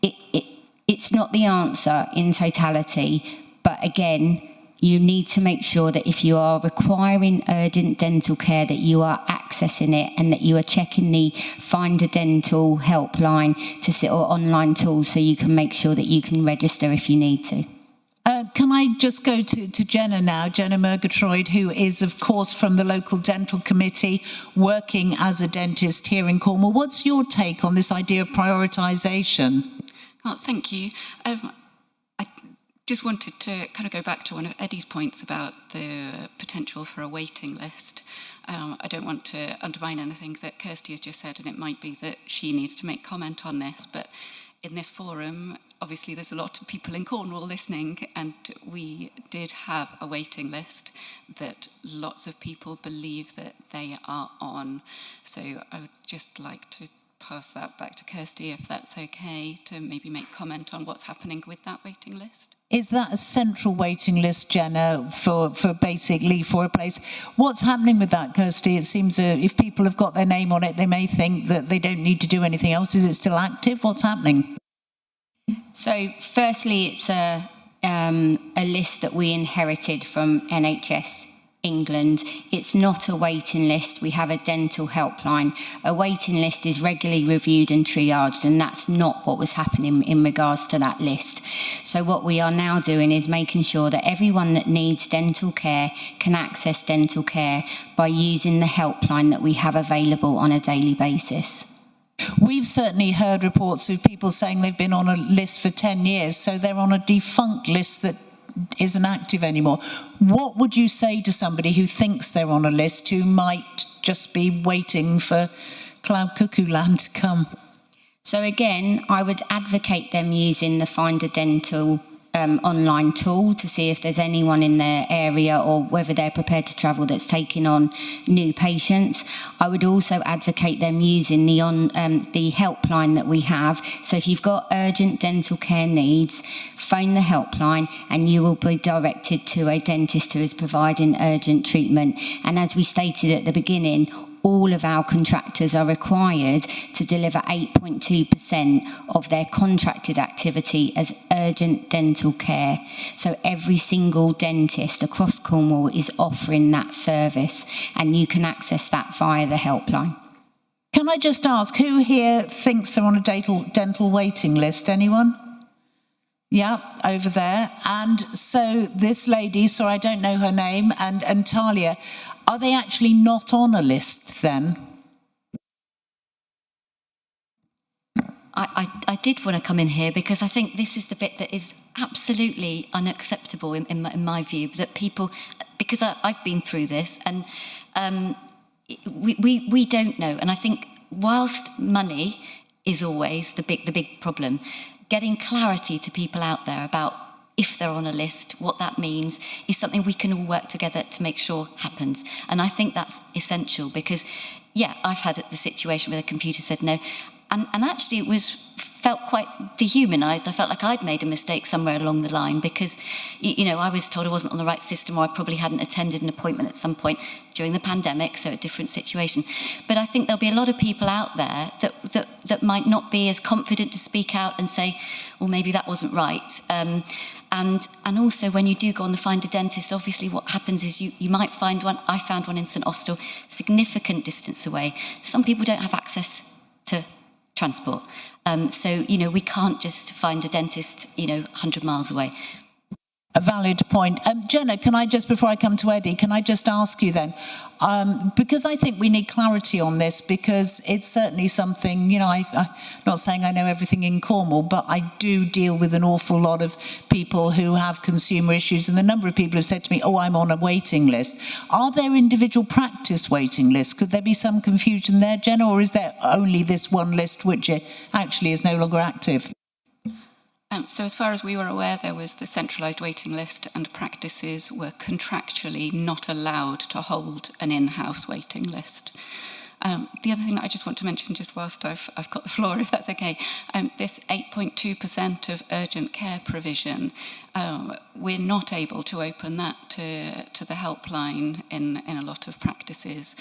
Speaker 6: it's not the answer in totality, but again, you need to make sure that if you are requiring urgent dental care, that you are accessing it and that you are checking the Find a Dental helpline to sit or online tools so you can make sure that you can register if you need to.
Speaker 1: Can I just go to Jenna now, Jenna Murgatroyd, who is, of course, from the local dental committee, working as a dentist here in Cornwall. What's your take on this idea of prioritisation?
Speaker 3: Oh, thank you. I just wanted to kind of go back to one of Eddie's points about the potential for a waiting list. I don't want to undermine anything that Kirsty has just said, and it might be that she needs to make comment on this, but in this forum, obviously there's a lot of people in Cornwall listening, and we did have a waiting list that lots of people believe that they are on. So I would just like to pass that back to Kirsty, if that's okay, to maybe make comment on what's happening with that waiting list.
Speaker 1: Is that a central waiting list, Jenna, for basically for a place? What's happening with that, Kirsty? It seems if people have got their name on it, they may think that they don't need to do anything else. Is it still active? What's happening?
Speaker 6: So firstly, it's a list that we inherited from NHS England. It's not a waiting list. We have a dental helpline. A waiting list is regularly reviewed and triaged, and that's not what was happening in regards to that list. So what we are now doing is making sure that everyone that needs dental care can access dental care by using the helpline that we have available on a daily basis.
Speaker 1: We've certainly heard reports of people saying they've been on a list for 10 years, so they're on a defunct list that isn't active anymore. What would you say to somebody who thinks they're on a list who might just be waiting for Cloud Cuckoo Land to come?
Speaker 6: So again, I would advocate them using the Find a Dental online tool to see if there's anyone in their area or whether they're prepared to travel that's taking on new patients. I would also advocate them using the helpline that we have. So if you've got urgent dental care needs, phone the helpline and you will be directed to a dentist who is providing urgent treatment. And as we stated at the beginning, all of our contractors are required to deliver 8.2% of their contracted activity as urgent dental care. So every single dentist across Cornwall is offering that service, and you can access that via the helpline.
Speaker 1: Can I just ask, who here thinks they're on a dental waiting list? Anyone? Yeah, over there. And so this lady, so I don't know her name, and Talia, are they actually not on a list then?
Speaker 9: I did want to come in here because I think this is the bit that is absolutely unacceptable in my view, that people, because I've been through this, and we don't know. And I think whilst money is always the big problem, getting clarity to people out there about if they're on a list, what that means is something we can all work together to make sure happens. And I think that's essential because, yeah, I've had the situation where the computer said no. And actually it felt quite dehumanised. I felt like I'd made a mistake somewhere along the line because, you know, I was told I wasn't on the right system, or I probably hadn't attended an appointment at some point during the pandemic, so a different situation. But I think there'll be a lot of people out there that might not be as confident to speak out and say, well, maybe that wasn't right. And also when you do go on the Find a Dentist, obviously what happens is you might find one. I found one in St Austell, significant distance away. Some people don't have access to transport. So, you know, we can't just find a dentist, you know, 100 miles away.
Speaker 1: A valid point. Jenna, can I just, before I come to Eddie, can I just ask you then, because I think we need clarity on this, because it's certainly something, you know, I'm not saying I know everything in Cornwall, but I do deal with an awful lot of people who have consumer issues, and the number of people who have said to me, oh, I'm on a waiting list. Are there individual practice waiting lists? Could there be some confusion there, Jenna, or is there only this one list which actually is no longer active?
Speaker 3: So as far as we were aware, there was the centralised waiting list, and practices were contractually not allowed to hold an in-house waiting list. The other thing that I just want to mention, just whilst I've got the floor, if that's okay, this 8.2% of urgent care provision, we're not able to open that to the helpline in a lot of practices.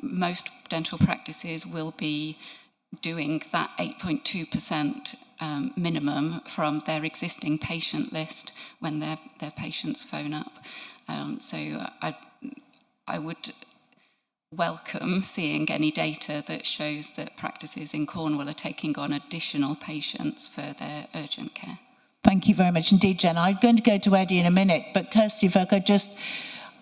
Speaker 3: Most dental practices will be doing that 8.2% minimum from their existing patient list when their patients phone up. So I would welcome seeing any data that shows that practices in Cornwall are taking on additional patients for their urgent care.
Speaker 1: Thank you very much indeed, Jenna. I'm going to go to Eddie in a minute, but Kirsty, if I could just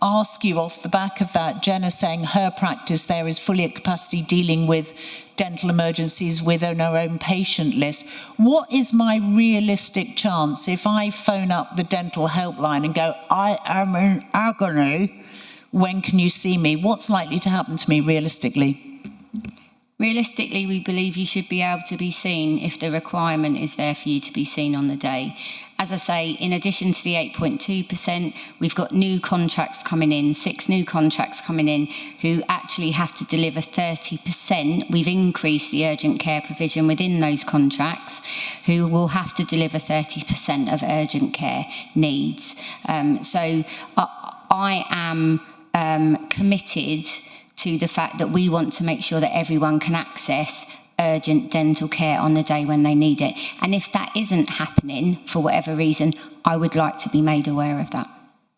Speaker 1: ask you off the back of that, Jenna saying her practice there is fully at capacity dealing with dental emergencies within our own patient list. What is my realistic chance if I phone up the dental helpline and go, I am in agony, when can you see me? What's likely to happen to me realistically?
Speaker 6: Realistically, we believe you should be able to be seen if the requirement is there for you to be seen on the day. As I say, in addition to the 8.2%, we've got new contracts coming in, 6 new contracts coming in, who actually have to deliver 30%. We've increased the urgent care provision within those contracts, who will have to deliver 30% of urgent care needs. So I am committed to the fact that we want to make sure that everyone can access urgent dental care on the day when they need it. And if that isn't happening, for whatever reason, I would like to be made aware of that.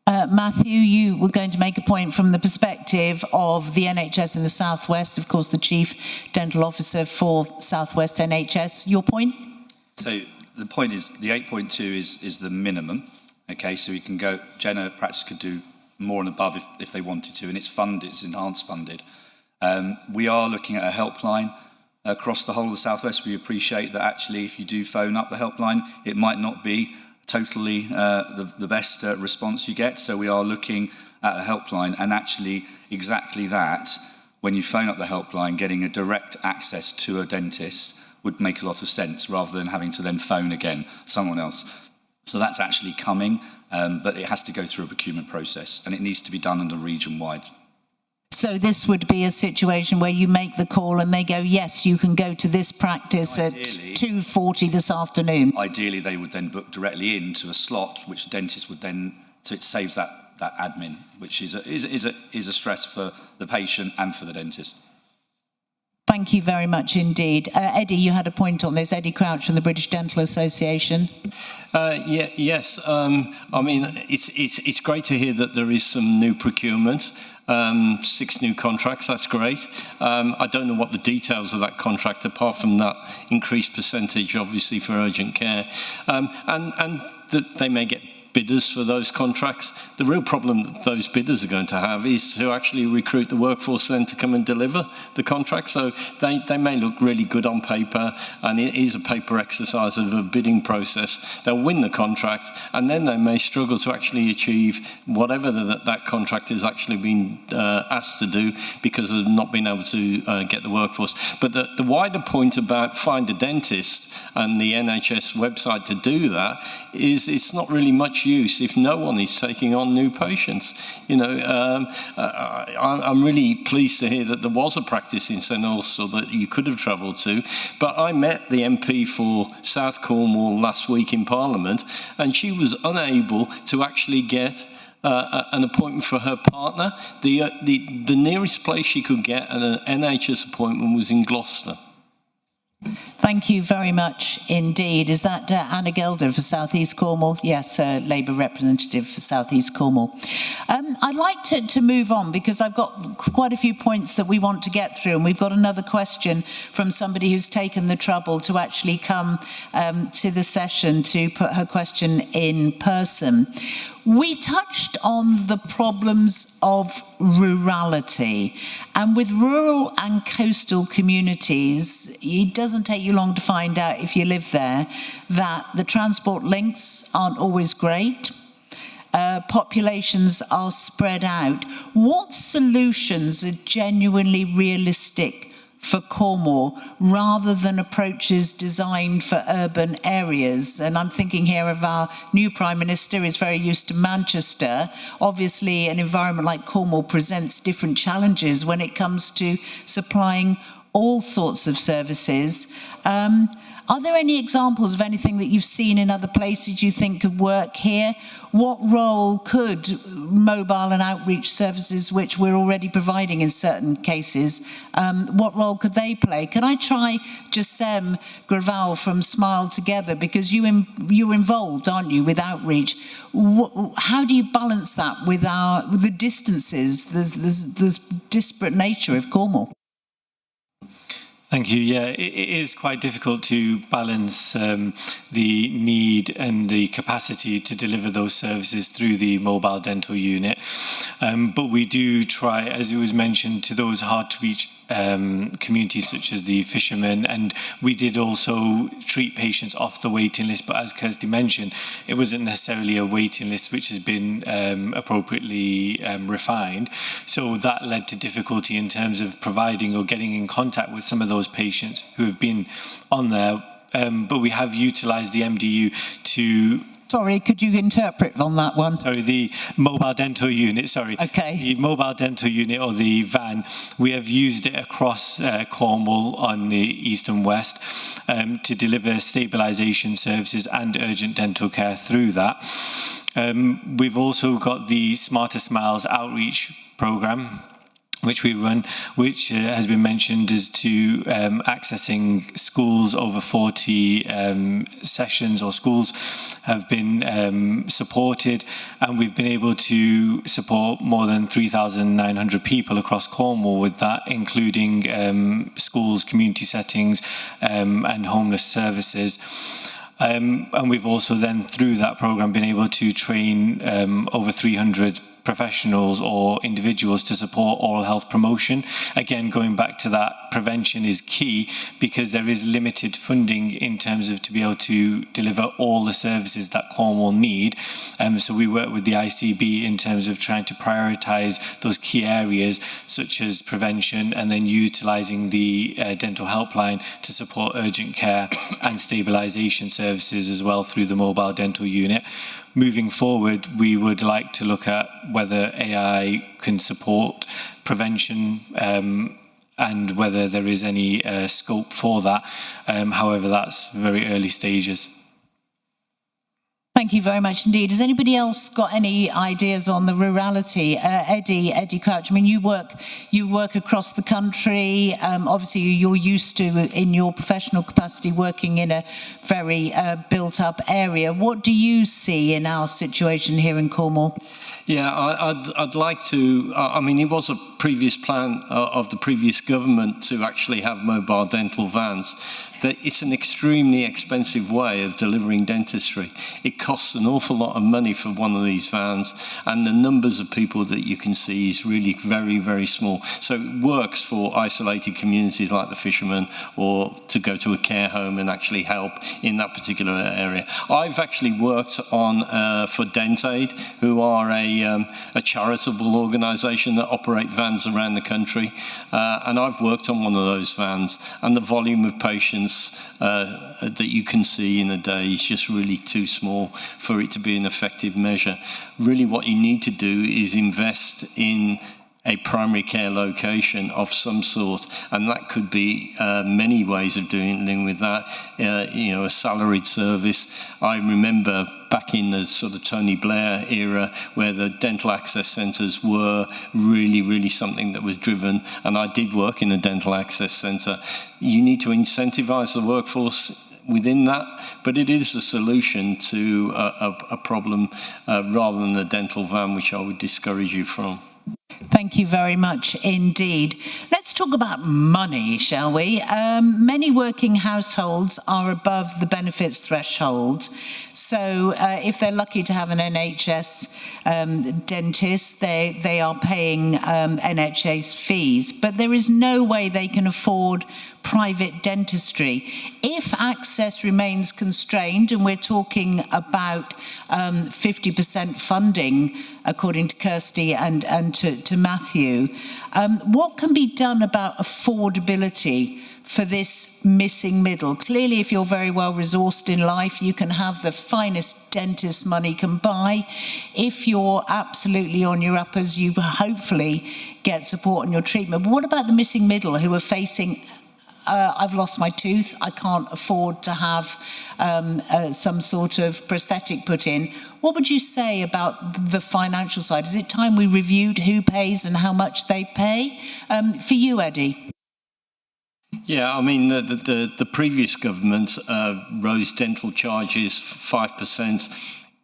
Speaker 1: Matthew, you were going to make a point from the perspective of the NHS in the South West, of course, the Chief Dental Officer for South West NHS. Your point?
Speaker 5: So the point is the 8.2 is the minimum. Okay, so we can go, Jenna practice could do more and above if they wanted to, and it's funded, it's enhanced funded. We are looking at a helpline across the whole of the South West. We appreciate that actually if you do phone up the helpline, it might not be totally the best response you get. So we are looking at a helpline, and actually exactly that, when you phone up the helpline, getting a direct access to a dentist would make a lot of sense rather than having to then phone again someone else. So that's actually coming, but it has to go through a procurement process, and it needs to be done under region-wide.
Speaker 1: So this would be a situation where you make the call and they go, yes, you can go to this practice ideally, at 2:40 this afternoon.
Speaker 5: Ideally, they would then book directly into a slot, which the dentist would then, so it saves that admin, which is a stress for the patient and for the dentist.
Speaker 1: Thank you very much indeed. Eddie, you had a point on this. Eddie Crouch from the British Dental Association.
Speaker 7: Yes. I mean, it's great to hear that there is some new procurement. 6 new contracts, that's great. I don't know what the details of that contract, apart from that increased percentage, obviously, for urgent care. And that they may get bidders for those contracts. The real problem that those bidders are going to have is to actually recruit the workforce then to come and deliver the contract. So they may look really good on paper, and it is a paper exercise of a bidding process. They'll win the contract, and then they may struggle to actually achieve whatever that contract has actually been asked to do because of not being able to get the workforce. But the wider point about Find a Dentist and the NHS website to do that is it's not really much use if no one is taking on new patients. You know, I'm really pleased to hear that there was a practice in St Ulster that you could have travelled to, but I met the MP for South Cornwall last week in Parliament, and she was unable to actually get an appointment for her partner. The nearest place she could get an NHS appointment was in Gloucester.
Speaker 1: Thank you very much indeed. Is that Anna Gelder for South East Cornwall? Yes, Labour representative for South East Cornwall. I'd like to move on because I've got quite a few points that we want to get through, and we've got another question from somebody who's taken the trouble to actually come to the session to put her question in person. We touched on the problems of rurality, and with rural and coastal communities, it doesn't take you long to find out if you live there that the transport links aren't always great. Populations are spread out. What solutions are genuinely realistic for Cornwall rather than approaches designed for urban areas? And I'm thinking here of our new Prime Minister is very used to Manchester. Obviously, an environment like Cornwall presents different challenges when it comes to supplying all sorts of services. Are there any examples of anything that you've seen in other places you think could work here? What role could mobile and outreach services, which we're already providing in certain cases, what role could they play? Can I try Jasem Graval from Smile Together, because you're involved, aren't you, with outreach? How do you balance that with the distances, this disparate nature of Cornwall?
Speaker 4: Thank you. Yeah, it is quite difficult to balance the need and the capacity to deliver those services through the mobile dental unit. But we do try, as it was mentioned, to those hard-to-reach communities such as the fishermen, and we did also treat patients off the waiting list, but as Kirsty mentioned, it wasn't necessarily a waiting list which has been appropriately refined, so that led to difficulty in terms of providing or getting in contact with some of those patients who have been on there, but we have utilised the MDU to...
Speaker 1: Sorry, could you interpret on that one?
Speaker 4: Sorry, the mobile dental unit, sorry.
Speaker 1: Okay.
Speaker 4: The mobile dental unit, or the van, we have used it across Cornwall on the east and west to deliver stabilisation services and urgent dental care through that. We've also got the Smarter Smiles outreach programme, which we run, which has been mentioned as to accessing schools. Over 40 sessions or schools have been supported, and we've been able to support more than 3,900 people across Cornwall with that, including schools, community settings, and homeless services. And we've also then, through that programme, been able to train over 300 professionals or individuals to support oral health promotion. Again, going back to that, prevention is key because there is limited funding in terms of to be able to deliver all the services that Cornwall need. So we work with the ICB in terms of trying to prioritise those key areas such as prevention, and then utilising the dental helpline to support urgent care and stabilisation services as well through the mobile dental unit. Moving forward, we would like to look at whether AI can support prevention and whether there is any scope for that. However, that's very early stages.
Speaker 1: Thank you very much indeed. Has anybody else got any ideas on the rurality? Eddie Crouch, I mean, you work across the country. Obviously, you're used to, in your professional capacity, working in a very built-up area. What do you see in our situation here in Cornwall?
Speaker 7: Yeah, I'd like to, I mean, it was a previous plan of the previous government to actually have mobile dental vans, that it's an extremely expensive way of delivering dentistry. It costs an awful lot of money for one of these vans, and the numbers of people that you can see is really very, very small. So it works for isolated communities like the fishermen, or to go to a care home and actually help in that particular area. I've actually worked on for DentAid, who are a charitable organisation that operate vans around the country, and I've worked on one of those vans, and the volume of patients that you can see in a day is just really too small for it to be an effective measure. Really what you need to do is invest in a primary care location of some sort, and that could be many ways of dealing with that. A salaried service. I remember back in the sort of Tony Blair era, where the dental access centres were really, really something that was driven, and I did work in a dental access centre. You need to incentivise the workforce within that, but it is a solution to a problem rather than a dental van, which I would discourage you from.
Speaker 1: Thank you very much indeed. Let's talk about money, shall we? Many working households are above the benefits threshold. So if they're lucky to have an NHS dentist, they are paying NHS fees, but there is no way they can afford private dentistry. If access remains constrained, and we're talking about 50% funding, according to Kirsty and to Matthew, what can be done about affordability for this missing middle? Clearly, if you're very well resourced in life, you can have the finest dentist money can buy. If you're absolutely on your uppers, you hopefully get support on your treatment. But what about the missing middle who are facing I've lost my tooth, I can't afford to have some sort of prosthetic put in? What would you say about the financial side? Is it time we reviewed who pays and how much they pay? For you, Eddie.
Speaker 7: Yeah, I mean, the previous government rose dental charges 5%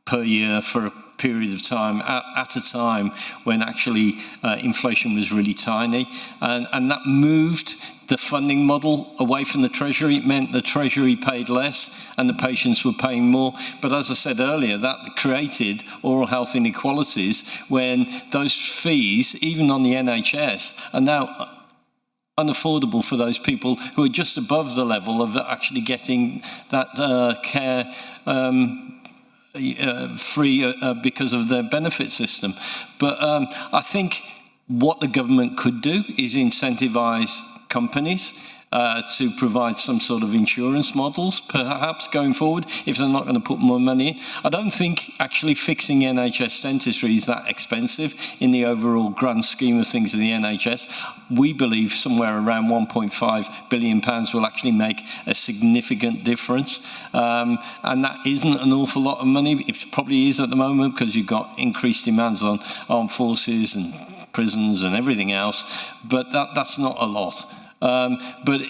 Speaker 7: per year for a period of time, at a time when actually inflation was really tiny, and that moved the funding model away from the Treasury. It meant the Treasury paid less and the patients were paying more. But as I said earlier, that created oral health inequalities when those fees, even on the NHS, are now unaffordable for those people who are just above the level of actually getting that care free because of their benefit system. But I think what the government could do is incentivise companies to provide some sort of insurance models, perhaps, going forward, if they're not going to put more money in. I don't think actually fixing NHS dentistry is that expensive in the overall grand scheme of things in the NHS. We believe somewhere around £1.5 billion will actually make a significant difference. And that isn't an awful lot of money. It probably is at the moment because you've got increased demands on armed forces and prisons and everything else, but that's not a lot. But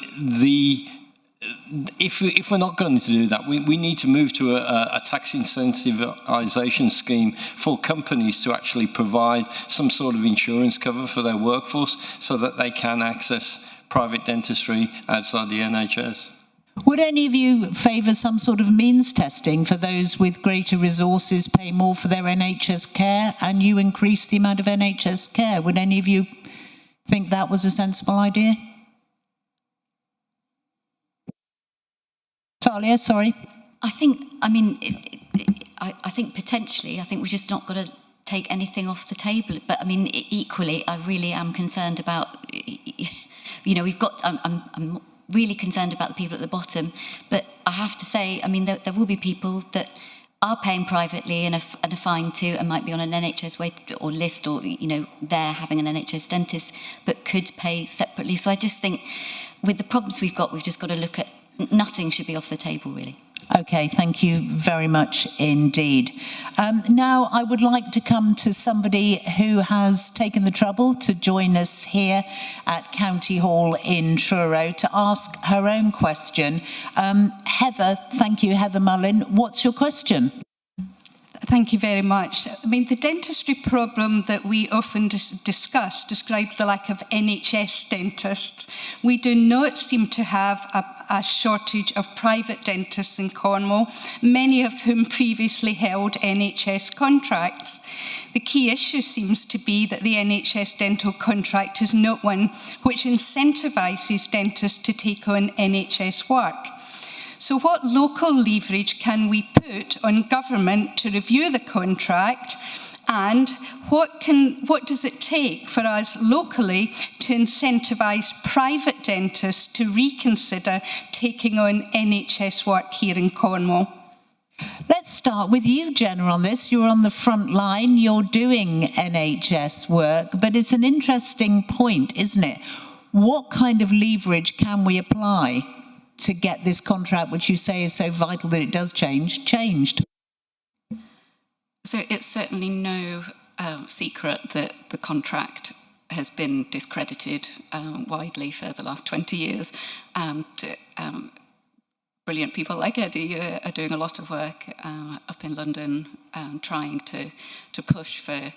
Speaker 7: if we're not going to do that, we need to move to a tax incentivization scheme for companies to actually provide some sort of insurance cover for their workforce so that they can access private dentistry outside the NHS.
Speaker 1: Would any of you favour some sort of means testing for those with greater resources pay more for their NHS care and you increase the amount of NHS care? Would any of you think that was a sensible idea? Talia, sorry.
Speaker 9: I think potentially, I think we're just not going to take anything off the table. But I mean, equally, I really am concerned about, I'm really concerned about the people at the bottom. But I have to say, I mean, there will be people that are paying privately and are fine too, and might be on an NHS wait or list, or they're having an NHS dentist, but could pay separately. So I just think, with the problems we've got, we've just got to look at nothing should be off the table, really.
Speaker 1: Okay, thank you very much indeed. Now I would like to come to somebody who has taken the trouble to join us here at County Hall in Truro to ask her own question. Heather, thank you, Heather Mullin. What's your question?
Speaker 13: Thank you very much. I mean, the dentistry problem that we often discuss describes the lack of NHS dentists. We do not seem to have a shortage of private dentists in Cornwall, many of whom previously held NHS contracts. The key issue seems to be that the NHS dental contract is not one which incentivises dentists to take on NHS work. So what local leverage can we put on government to review the contract, and what does it take for us locally to incentivise private dentists to reconsider taking on NHS work here in Cornwall?
Speaker 1: Let's start with you, Jenna, on this. You're on the front line, you're doing NHS work, but it's an interesting point, isn't it? What kind of leverage can we apply to get this contract, which you say is so vital that it does change, changed?
Speaker 3: So it's certainly no secret that the contract has been discredited widely for the last 20 years, and brilliant people like Eddie are doing a lot of work up in London trying to push for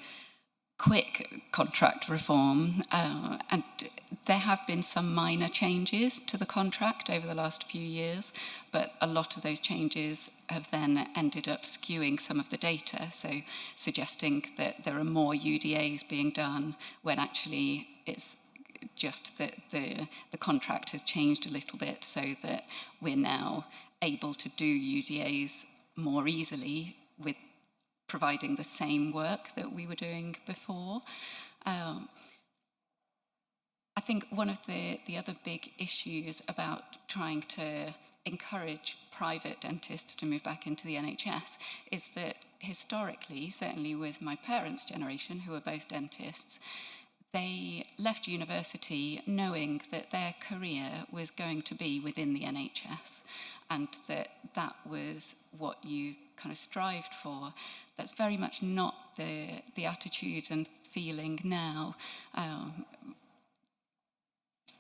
Speaker 3: quick contract reform, and there have been some minor changes to the contract over the last few years, but a lot of those changes have then ended up skewing some of the data, so suggesting that there are more UDAs being done when actually it's just that the contract has changed a little bit so that we're now able to do UDAs more easily with providing the same work that we were doing before. I think one of the other big issues about trying to encourage private dentists to move back into the NHS is that historically, certainly with my parents' generation, who were both dentists, they left university knowing that their career was going to be within the NHS and that was what you kind of strived for. That's very much not the attitude and feeling now.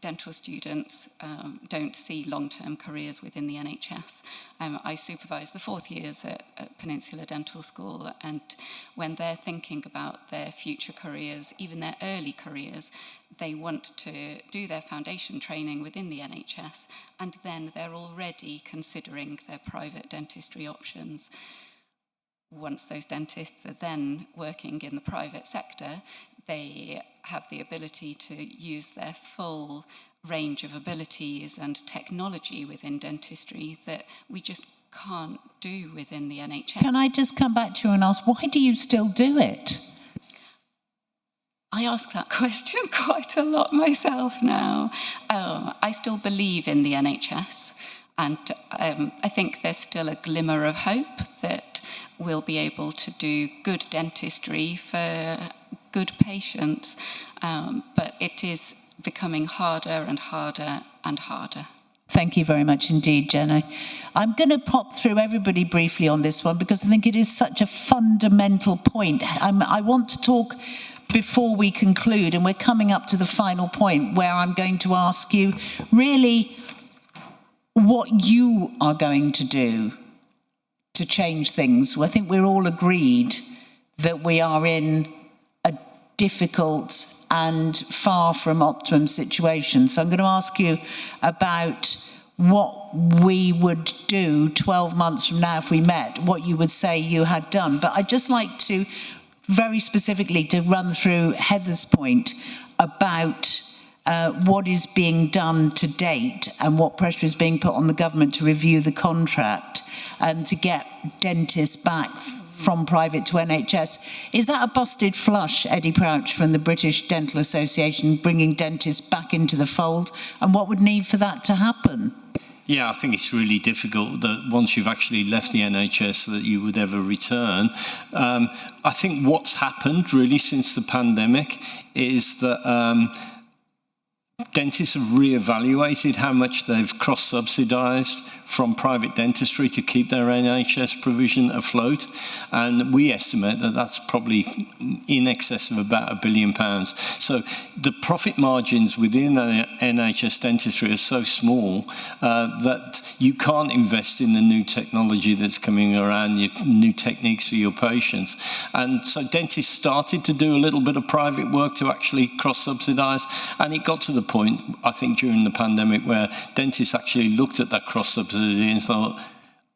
Speaker 3: Dental students don't see long-term careers within the NHS. I supervise the fourth years at Peninsula Dental School, and when they're thinking about their future careers, even their early careers, they want to do their foundation training within the NHS, and then they're already considering their private dentistry options. Once those dentists are then working in the private sector, they have the ability to use their full range of abilities and technology within dentistry that we just can't do within the NHS.
Speaker 1: Can I just come back to you and ask, why do you still do it?
Speaker 3: I ask that question quite a lot myself now. I still believe in the NHS, and I think there's still a glimmer of hope that we'll be able to do good dentistry for good patients, but it is becoming harder and harder and harder.
Speaker 1: Thank you very much indeed, Jenna. I'm going to pop through everybody briefly on this one because I think it is such a fundamental point. I want to talk before we conclude, and we're coming up to the final point where I'm going to ask you really what you are going to do to change things. I think we're all agreed that we are in a difficult and far from optimum situation. So I'm going to ask you about what we would do 12 months from now if we met, what you would say you had done. But I'd just like to very specifically to run through Heather's point about what is being done to date and what pressure is being put on the government to review the contract and to get dentists back from private to NHS. Is that a busted flush, Eddie Crouch, from the British Dental Association, bringing dentists back into the fold? And what would need for that to happen?
Speaker 7: Yeah, I think it's really difficult that once you've actually left the NHS that you would ever return. I think what's happened really since the pandemic is that dentists have re-evaluated how much they've cross-subsidised from private dentistry to keep their NHS provision afloat. And we estimate that that's probably in excess of about £1 billion. So the profit margins within NHS dentistry are so small that you can't invest in the new technology that's coming around, new techniques for your patients. And so dentists started to do a little bit of private work to actually cross-subsidise, and it got to the point, I think, during the pandemic where dentists actually looked at that cross-subsidy and thought,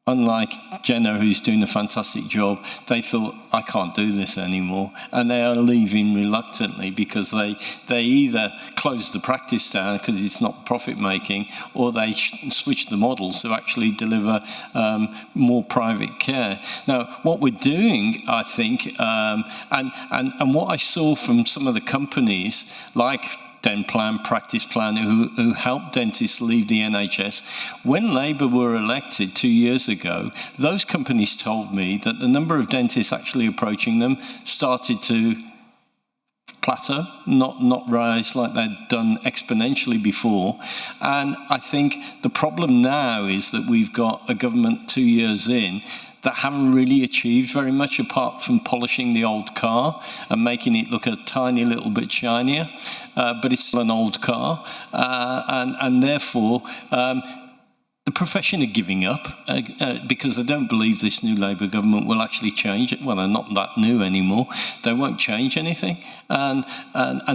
Speaker 7: unlike Jenna, who's doing a fantastic job, they thought, I can't do this anymore. And they are leaving reluctantly because they either close the practice down because it's not profit-making, or they switch the models to actually deliver more private care. Now, what we're doing, I think, and what I saw from some of the companies, like Denplan, Practice Plan, who helped dentists leave the NHS. When Labour were elected 2 years ago, those companies told me that the number of dentists actually approaching them started to plateau, not rise like they'd done exponentially before. And I think the problem now is that we've got a government 2 years in that haven't really achieved very much apart from polishing the old car and making it look a tiny little bit shinier, but it's still an old car, and therefore the profession are giving up because they don't believe this new Labour government will actually change it. Well, they're not that new anymore. They won't change anything. And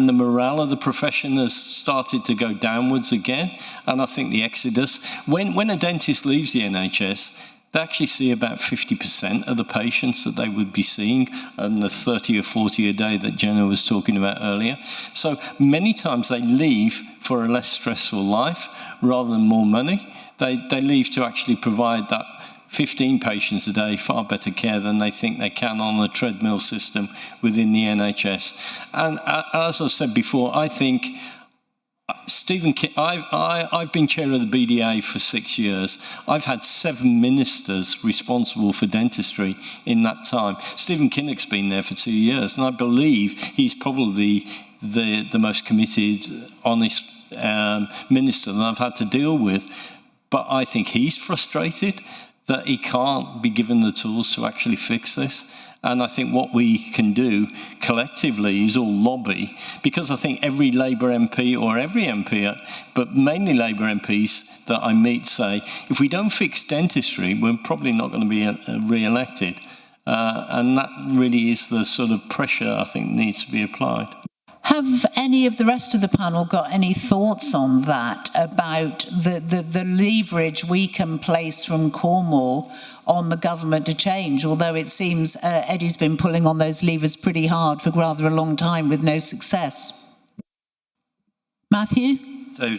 Speaker 7: the morale of the profession has started to go downwards again. And I think the exodus, when a dentist leaves the NHS, they actually see about 50% of the patients that they would be seeing, and the 30 or 40 a day that Jenna was talking about earlier. So many times they leave for a less stressful life rather than more money. They leave to actually provide that 15 patients a day, far better care than they think they can on a treadmill system within the NHS. And as I said before, I think Stephen King, I've been chair of the BDA for 6 years. I've had 7 ministers responsible for dentistry in that time. Stephen Kinnock's been there for 2 years, and I believe he's probably the most committed, honest minister that I've had to deal with. But I think he's frustrated that he can't be given the tools to actually fix this. And I think what we can do collectively is all lobby, because I think every Labour MP or every MP, but mainly Labour MPs that I meet say, if we don't fix dentistry, we're probably not going to be re-elected. And that really is the sort of pressure I think needs to be applied.
Speaker 1: Have any of the rest of the panel got any thoughts on that, about the leverage we can place from Cornwall on the government to change, although it seems Eddie's been pulling on those levers pretty hard for rather a long time with no success? Matthew?
Speaker 5: So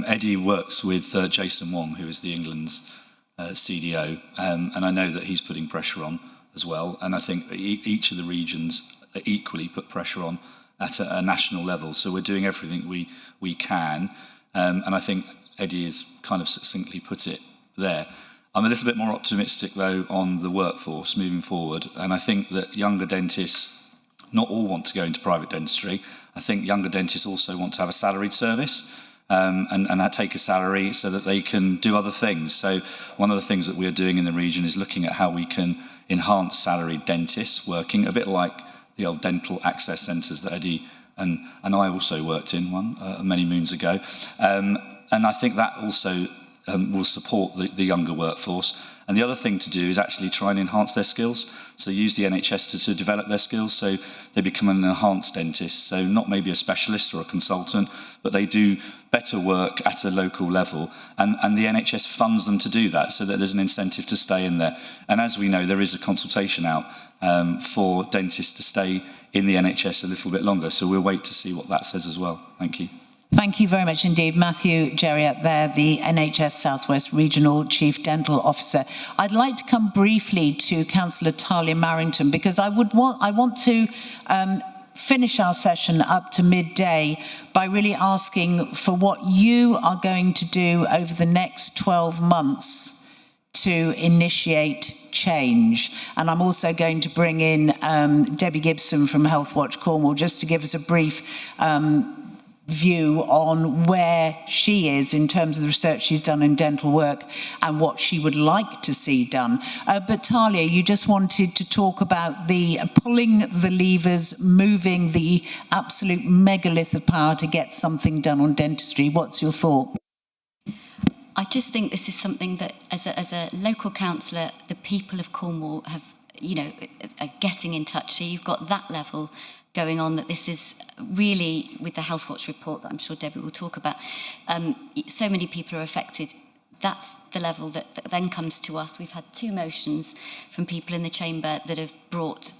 Speaker 5: Eddie works with Jason Wong, who is the England's CDO, and I know that he's putting pressure on as well, and I think each of the regions equally put pressure on at a national level. So we're doing everything we can, and I think Eddie has kind of succinctly put it there. I'm a little bit more optimistic, though, on the workforce moving forward, and I think that younger dentists, not all want to go into private dentistry. I think younger dentists also want to have a salaried service and take a salary so that they can do other things. So one of the things that we're doing in the region is looking at how we can enhance salaried dentists working, a bit like the old dental access centres that Eddie and I also worked in many moons ago. And I think that also will support the younger workforce. And the other thing to do is actually try and enhance their skills. So use the NHS to develop their skills so they become an enhanced dentist. So not maybe a specialist or a consultant, but they do better work at a local level. And the NHS funds them to do that so that there's an incentive to stay in there. And as we know, there is a consultation out for dentists to stay in the NHS a little bit longer. So we'll wait to see what that says as well. Thank you.
Speaker 1: Thank you very much indeed. Matthew Jerriott there, the NHS South West Regional Chief Dental Officer. I'd like to come briefly to Councillor Talia Marrington, because I want to finish our session up to midday by really asking for what you are going to do over the next 12 months to initiate change. And I'm also going to bring in Debbie Gibson from Health Watch Cornwall just to give us a brief view on where she is in terms of the research she's done in dental work and what she would like to see done. But Talia, you just wanted to talk about the pulling the levers, moving the absolute megalith of power to get something done on dentistry. What's your thought?
Speaker 9: I just think this is something that, as a local councillor, the people of Cornwall have, are getting in touch. So you've got that level going on, that this is really, with the Health Watch report that I'm sure Debbie will talk about, so many people are affected. That's the level that then comes to us. We've had 2 motions from people in the chamber that have brought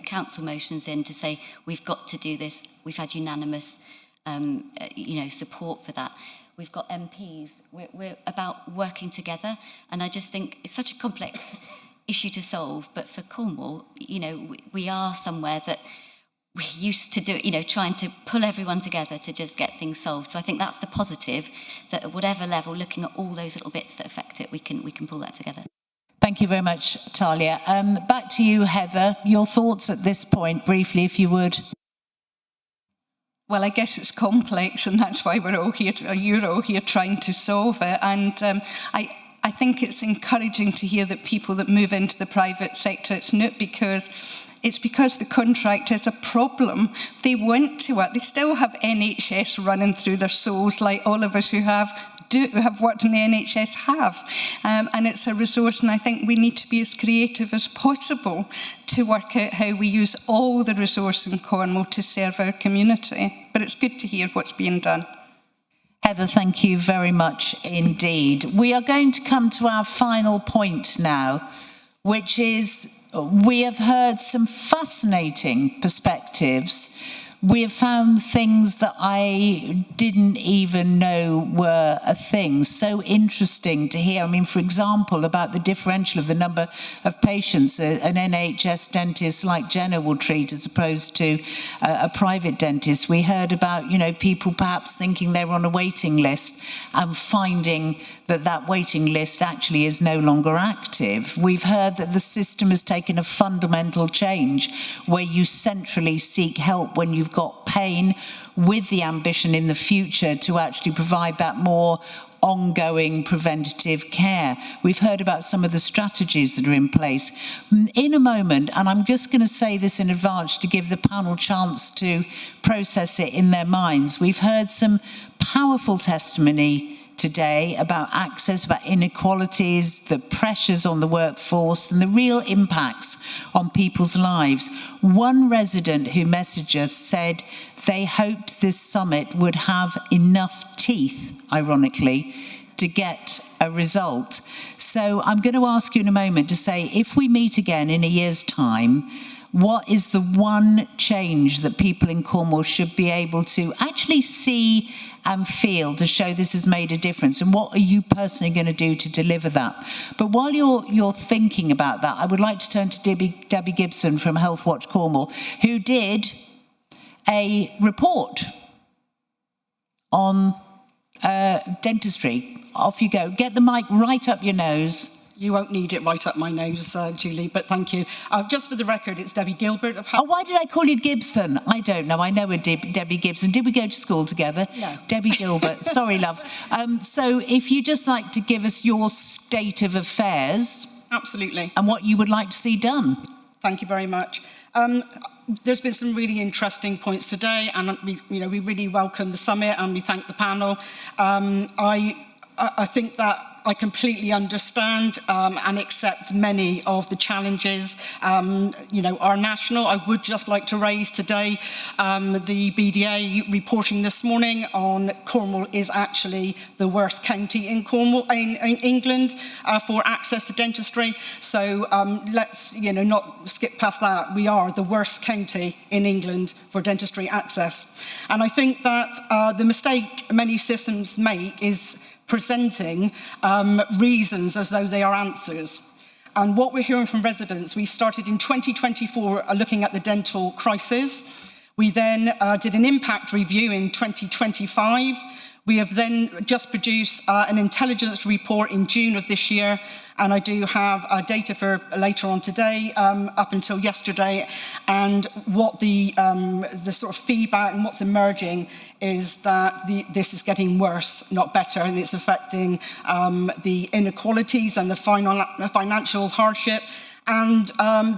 Speaker 9: council motions in to say we've got to do this. We've had unanimous support for that. We've got MPs. We're about working together, and I just think it's such a complex issue to solve. But for Cornwall, we are somewhere that we're used to trying to pull everyone together to just get things solved. So I think that's the positive, that at whatever level, looking at all those little bits that affect it, we can pull that together.
Speaker 1: Thank you very much, Talia. Back to you, Heather. Your thoughts at this point, briefly, if you would.
Speaker 13: Well, I guess it's complex, and that's why you're all here trying to solve it. And I think it's encouraging to hear that people that move into the private sector, it's not because the contract is a problem. They went to it. They still have NHS running through their souls, like all of us who have worked in the NHS have. And it's a resource, and I think we need to be as creative as possible to work out how we use all the resource in Cornwall to serve our community. But it's good to hear what's being done.
Speaker 1: Heather, thank you very much indeed. We are going to come to our final point now, which is we have heard some fascinating perspectives. We have found things that I didn't even know were a thing. So interesting to hear. I mean, for example, about the differential of the number of patients an NHS dentist like Jenna will treat as opposed to a private dentist. We heard about, people perhaps thinking they were on a waiting list and finding that waiting list actually is no longer active. We've heard that the system has taken a fundamental change where you centrally seek help when you've got pain, with the ambition in the future to actually provide that more ongoing preventative care. We've heard about some of the strategies that are in place. In a moment, and I'm just going to say this in advance to give the panel chance to process it in their minds, we've heard some powerful testimony today about access, about inequalities, the pressures on the workforce, and the real impacts on people's lives. One resident who messaged us said they hoped this summit would have enough teeth, ironically, to get a result. So I'm going to ask you in a moment to say, if we meet again in a year's time, what is the one change that people in Cornwall should be able to actually see and feel to show this has made a difference? And what are you personally going to do to deliver that? But while you're thinking about that, I would like to turn to Debbie Gibson from Health Watch Cornwall, who did a report on dentistry. Off you go. Get the mic right up your nose.
Speaker 14: You won't need it right up my nose, Julie, but thank you. Just for the record, it's Debbie Gilbert of Health.
Speaker 1: Oh, why did I call you Gibson? I don't know. I know a Debbie Gibson. Did we go to school together?
Speaker 14: No.
Speaker 1: Debbie Gilbert. Sorry, love. So if you'd just like to give us your state of affairs.
Speaker 14: Absolutely.
Speaker 1: And what you would like to see done.
Speaker 14: Thank you very much. There's been some really interesting points today, and we really welcome the summit, and we thank the panel. I think that I completely understand and accept many of the challenges, are national. I would just like to raise today the BDA reporting this morning on Cornwall is actually the worst county in England for access to dentistry. So let's not skip past that. We are the worst county in England for dentistry access. And I think that the mistake many systems make is presenting reasons as though they are answers. And what we're hearing from residents, we started in 2024 looking at the dental crisis. We then did an impact review in 2025. We have then just produced an intelligence report in June of this year, and I do have data for later on today, up until yesterday, and what the sort of feedback and what's emerging is that this is getting worse, not better, and it's affecting the inequalities and the financial hardship. And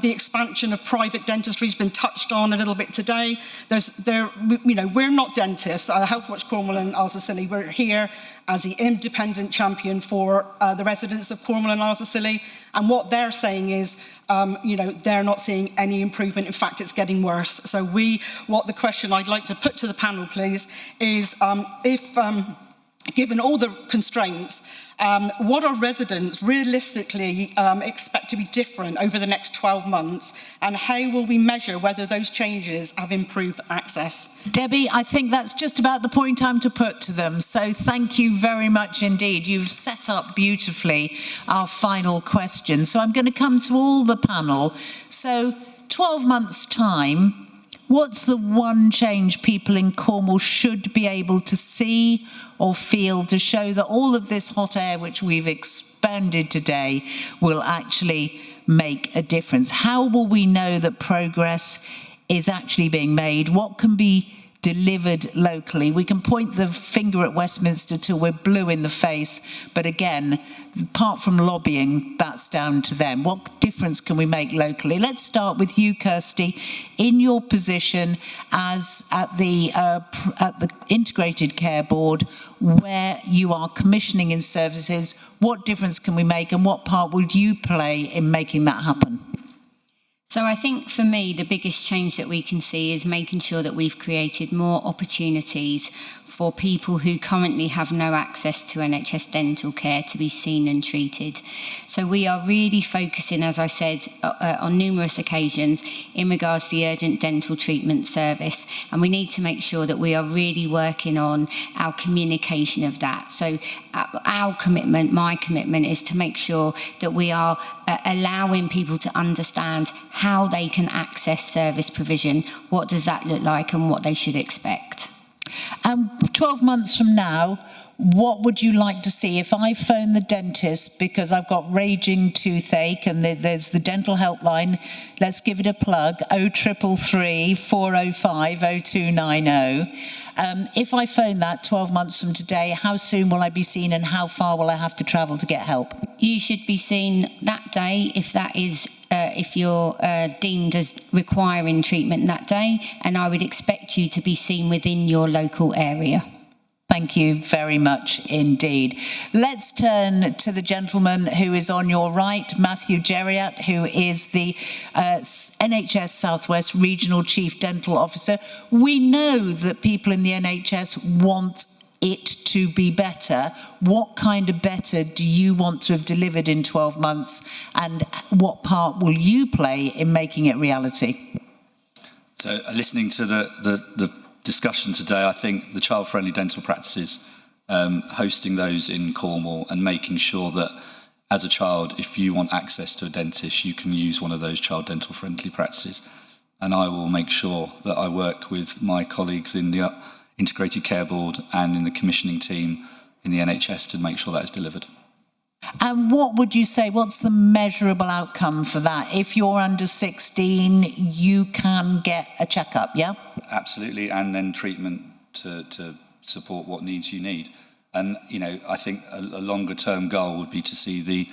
Speaker 14: the expansion of private dentistry has been touched on a little bit today. We're not dentists. Healthwatch Cornwall and Isles of Scilly, we're here as the independent champion for the residents of Cornwall and Isles of Scilly. And what they're saying is, they're not seeing any improvement. In fact, it's getting worse. So what the question I'd like to put to the panel, please, is given all the constraints, what are residents realistically expect to be different over the next 12 months, and how will we measure whether those changes have improved access?
Speaker 1: Debbie, I think that's just about the point I'm to put to them. So thank you very much indeed. You've set up beautifully our final question. So I'm going to come to all the panel. So 12 months' time, what's the one change people in Cornwall should be able to see or feel to show that all of this hot air which we've expended today will actually make a difference? How will we know that progress is actually being made? What can be delivered locally? We can point the finger at Westminster till we're blue in the face, but again, apart from lobbying, that's down to them. What difference can we make locally? Let's start with you, Kirsty. In your position as at the Integrated Care Board, where you are commissioning in services, what difference can we make, and what part will you play in making that happen?
Speaker 6: So I think for me, the biggest change that we can see is making sure that we've created more opportunities for people who currently have no access to NHS dental care to be seen and treated. So we are really focusing, as I said, on numerous occasions in regards to the urgent dental treatment service, and we need to make sure that we are really working on our communication of that. So our commitment, my commitment, is to make sure that we are allowing people to understand how they can access service provision, what does that look like, and what they should expect.
Speaker 1: 12 months from now, what would you like to see? If I phone the dentist because I've got raging toothache, and there's the dental helpline, let's give it a plug, 0333 405 0290. If I phone that 12 months from today, how soon will I be seen, and how far will I have to travel to get help?
Speaker 6: You should be seen that day if you're deemed as requiring treatment that day, and I would expect you to be seen within your local area.
Speaker 1: Thank you very much indeed. Let's turn to the gentleman who is on your right, Matthew Gerriat, who is the NHS South West Regional Chief Dental Officer. We know that people in the NHS want it to be better. What kind of better do you want to have delivered in 12 months, and what part will you play in making it reality?
Speaker 5: So listening to the discussion today, I think the child-friendly dental practices, hosting those in Cornwall and making sure that as a child, if you want access to a dentist, you can use one of those child dental friendly practices. And I will make sure that I work with my colleagues in the Integrated Care Board and in the commissioning team in the NHS to make sure that is delivered.
Speaker 1: And what would you say, what's the measurable outcome for that? If you're under 16, you can get a checkup, yeah? Absolutely, and then treatment to support what needs you need. And, I think a longer-term goal would be to see the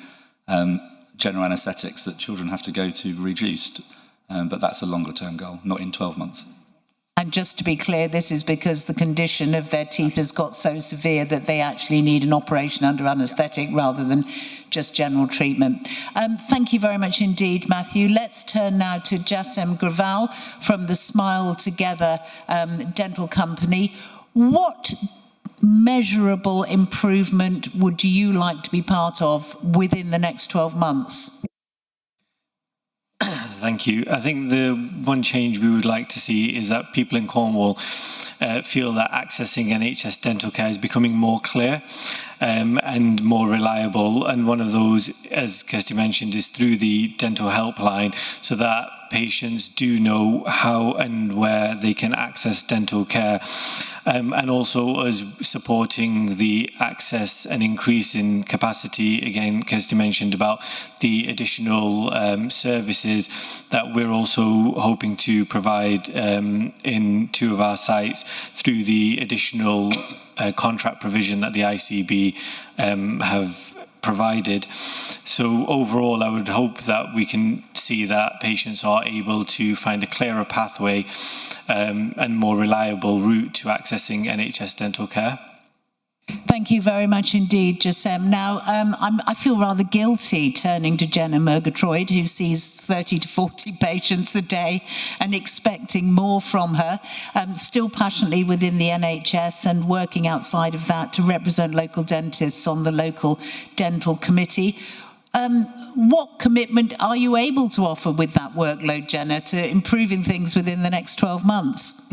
Speaker 1: general anaesthetics that children have to go to reduced. But that's a longer-term goal, not in 12 months. And just to be clear, this is because the condition of their teeth has got so severe that they actually need an operation under anaesthetic rather than just general treatment. Thank you very much indeed, Matthew. Let's turn now to Jassem Graval from the Smile Together dental company. What measurable improvement would you like to be part of within the next 12 months?
Speaker 4: Thank you. I think the one change we would like to see is that people in Cornwall feel that accessing NHS dental care is becoming more clear and more reliable. And one of those, as Kirsty mentioned, is through the dental helpline, so that patients do know how and where they can access dental care. And also us supporting the access and increase in capacity. Again, Kirsty mentioned about the additional services that we're also hoping to provide in 2 of our sites through the additional contract provision that the ICB have provided. So overall, I would hope that we can see that patients are able to find a clearer pathway and more reliable route to accessing NHS dental care.
Speaker 1: Thank you very much indeed, Jasem. Now, I feel rather guilty turning to Jenna Murgatroyd, who sees 30 to 40 patients a day and expecting more from her, still passionately within the NHS and working outside of that to represent local dentists on the local dental committee. What commitment are you able to offer with that workload, Jenna, to improving things within the next 12 months?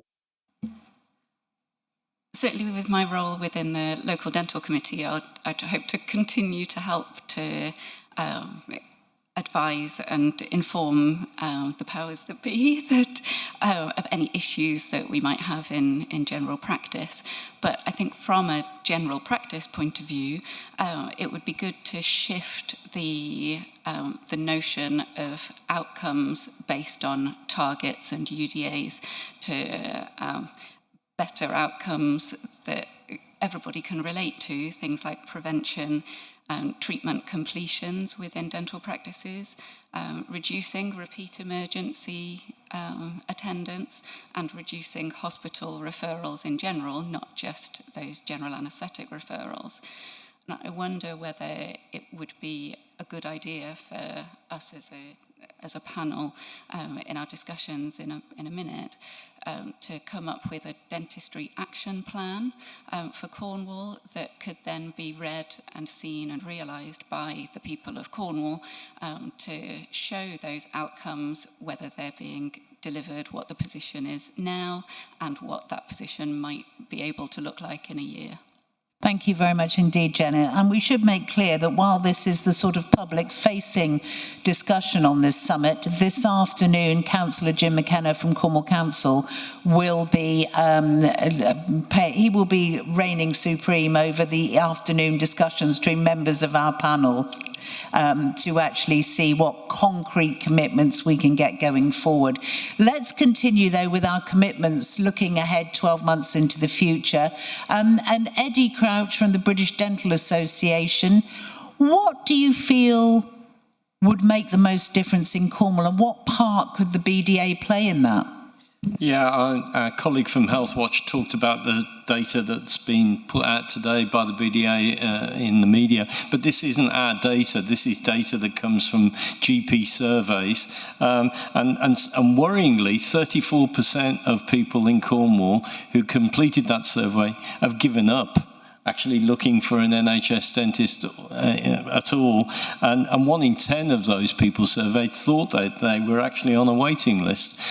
Speaker 3: Certainly with my role within the local dental committee, I'd hope to continue to help to advise and inform the powers that be that, of any issues that we might have in general practice. But I think from a general practice point of view, it would be good to shift the notion of outcomes based on targets and UDAs to better outcomes that everybody can relate to, things like prevention, treatment completions within dental practices, reducing repeat emergency attendance, and reducing hospital referrals in general, not just those general anaesthetic referrals. And I wonder whether it would be a good idea for us as a panel in our discussions in a minute to come up with a dentistry action plan for Cornwall that could then be read and seen and realised by the people of Cornwall to show those outcomes, whether they're being delivered, what the position is now, and what that position might be able to look like in a year.
Speaker 1: Thank you very much indeed, Jenna. And we should make clear that while this is the sort of public-facing discussion on this summit, this afternoon, Councillor Jim McKenna from Cornwall Council will be he will be reigning supreme over the afternoon discussions between members of our panel. To actually see what concrete commitments we can get going forward. Let's continue, though, with our commitments looking ahead 12 months into the future. And Eddie Crouch from the British Dental Association, what do you feel would make the most difference in Cornwall, and what part could the BDA play in that?
Speaker 7: Yeah, our colleague from Health Watch talked about the data that's been put out today by the BDA in the media, but this isn't our data. This is data that comes from GP surveys, and worryingly, 34% of people in Cornwall who completed that survey have given up actually looking for an NHS dentist at all, and 1 in 10 of those people surveyed thought that they were actually on a waiting list.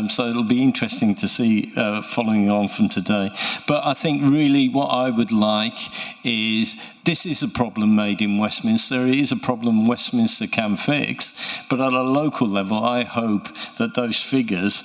Speaker 7: So it'll be interesting to see following on from today. But I think really what I would like is, this is a problem made in Westminster. It is a problem Westminster can fix, but at a local level, I hope that those figures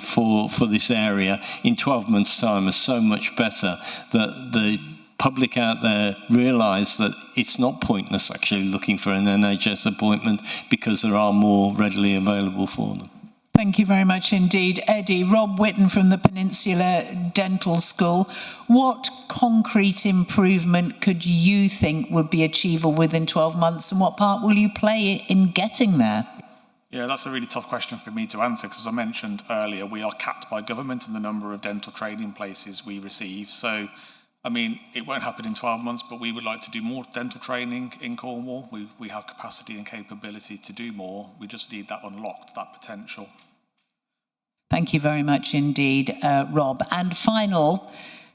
Speaker 7: for this area in 12 months' time are so much better that the public out there realise that it's not pointless actually looking for an NHS appointment because there are more readily available for them.
Speaker 1: Thank you very much indeed, Eddie. Rob Whitten from the Peninsula Dental School. What concrete improvement could you think would be achievable within 12 months, and what part will you play in getting there?
Speaker 8: Yeah, that's a really tough question for me to answer because, as I mentioned earlier, we are capped by government in the number of dental training places we receive. So, I mean, it won't happen in 12 months, but we would like to do more dental training in Cornwall. We have capacity and capability to do more. We just need that unlocked, that potential.
Speaker 1: Thank you very much indeed, Rob. And final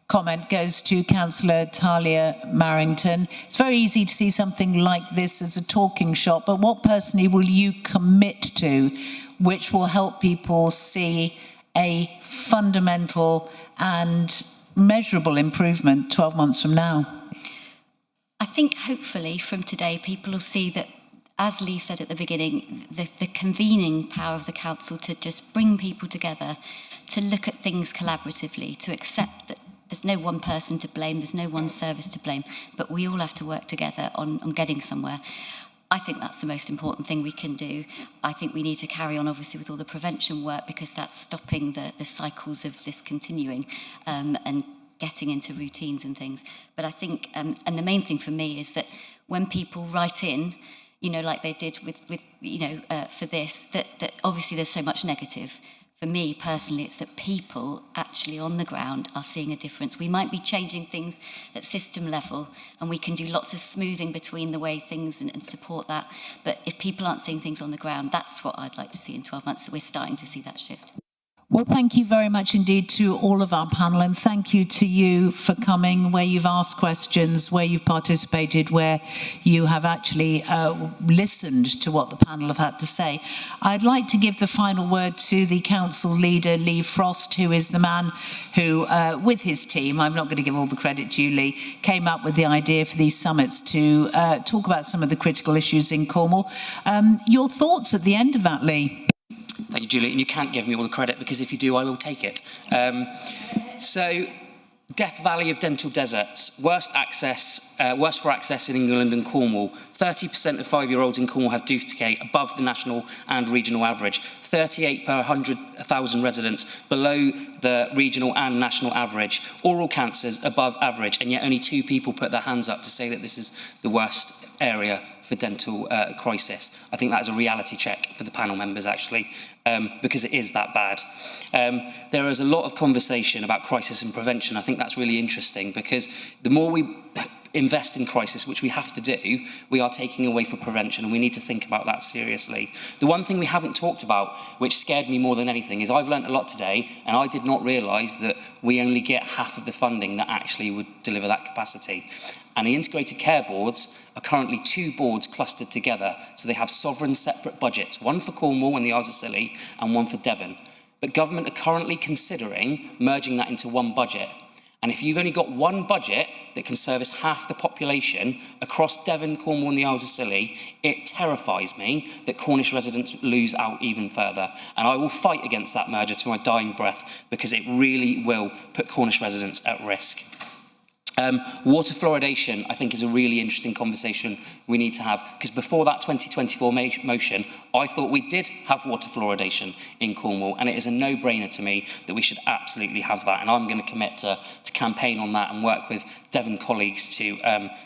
Speaker 1: comment goes to Councillor Talia Marrington. It's very easy to see something like this as a talking shop, but what personally will you commit to which will help people see a fundamental and measurable improvement 12 months from now?
Speaker 9: I think hopefully from today people will see that as Lee said at the beginning, the convening power of the council to just bring people together, to look at things collaboratively, to accept that there's no one person to blame, there's no one service to blame, but we all have to work together on getting somewhere. I think that's the most important thing we can do. I think we need to carry on, obviously, with all the prevention work, because that's stopping the cycles of this continuing and getting into routines and things. But I think, and the main thing for me is that when people write in, you know, like they did with for this, that obviously there's so much negative. For me personally, it's that people actually on the ground are seeing a difference. We might be changing things at system level, and we can do lots of smoothing between the way things and support that. But if people aren't seeing things on the ground, that's what I'd like to see in 12 months, that we're starting to see that shift.
Speaker 1: Well, thank you very much indeed to all of our panel, and thank you to you for coming, where you've asked questions, where you've participated, where you have actually listened to what the panel have had to say. I'd like to give the final word to the council leader, Lee Frost, who is the man who, with his team, I'm not going to give all the credit to you, Lee, came up with the idea for these summits to talk about some of the critical issues in Cornwall. Your thoughts at the end of that, Lee?
Speaker 2: Thank you, Julie. And you can't give me all the credit, because if you do, I will take it. So, Death Valley of dental deserts, worst for access in England and Cornwall. 30% of 5-year-olds in Cornwall have tooth decay, above the national and regional average. 38 per 100,000 residents, below the regional and national average. Oral cancers, above average, and yet only 2 people put their hands up to say that this is the worst area for dental crisis. I think that is a reality check for the panel members, actually, because it is that bad. There is a lot of conversation about crisis and prevention. I think that's really interesting, because the more we invest in crisis, which we have to do, we are taking away from prevention, and we need to think about that seriously. The one thing we haven't talked about, which scared me more than anything, is I've learnt a lot today, and I did not realise that we only get half of the funding that actually would deliver that capacity. And the integrated care boards are currently 2 boards clustered together, so they have sovereign separate budgets, one for Cornwall and the Isles of Scilly and one for Devon. But government are currently considering merging that into one budget. And if you've only got one budget that can service half the population across Devon, Cornwall and the Isles of Scilly, it terrifies me that Cornish residents lose out even further. And I will fight against that merger to my dying breath, because it really will put Cornish residents at risk. Water fluoridation, I think, is a really interesting conversation we need to have, because before that 2024 motion, I thought we did have water fluoridation in Cornwall, and it is a no-brainer to me that we should absolutely have that, and I'm going to commit to campaign on that and work with Devon colleagues to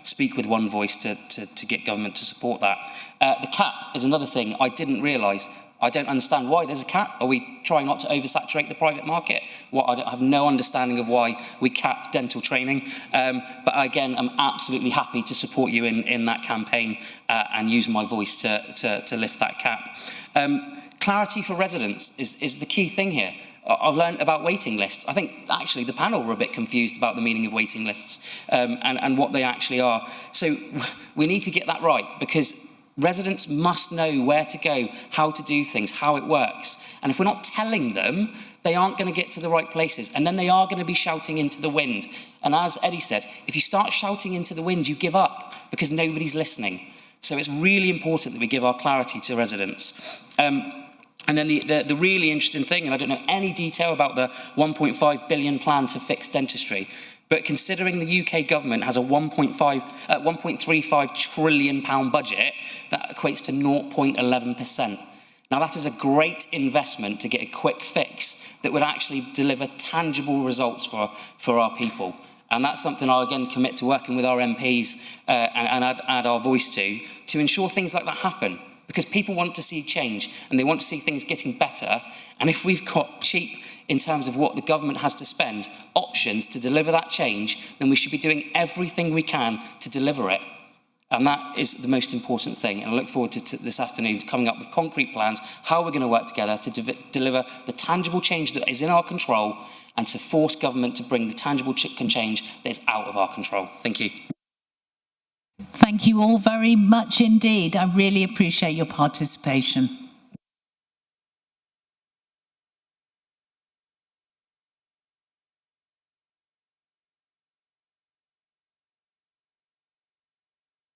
Speaker 2: speak with one voice to get government to support that. The cap is another thing I didn't realise. I don't understand why there's a cap. Are we trying not to oversaturate the private market? I have no understanding of why we cap dental training. But again, I'm absolutely happy to support you in that campaign and use my voice to lift that cap. Clarity for residents is the key thing here. I've learned about waiting lists. I think actually the panel were a bit confused about the meaning of waiting lists and what they actually are. So we need to get that right, because residents must know where to go, how to do things, how it works. And if we're not telling them, they aren't going to get to the right places. And then they are going to be shouting into the wind. And as Eddie said, if you start shouting into the wind, you give up, because nobody's listening. So it's really important that we give our clarity to residents. And then the really interesting thing, and I don't know any detail about the 1.5 billion plan to fix dentistry, but considering the UK government has a 1.35 trillion pound budget, that equates to 0.11%. Now that is a great investment to get a quick fix that would actually deliver tangible results for our people. And that's something I'll again commit to working with our MPs and add our voice to ensure things like that happen. Because people want to see change, and they want to see things getting better. And if we've got cheap, in terms of what the government has to spend, options to deliver that change, then we should be doing everything we can to deliver it. And that is the most important thing. And I look forward to this afternoon to coming up with concrete plans, how we're going to work together to deliver the tangible change that is in our control, and to force government to bring the tangible change that is out of our control. Thank you.
Speaker 1: Thank you all very much indeed. I really appreciate your participation.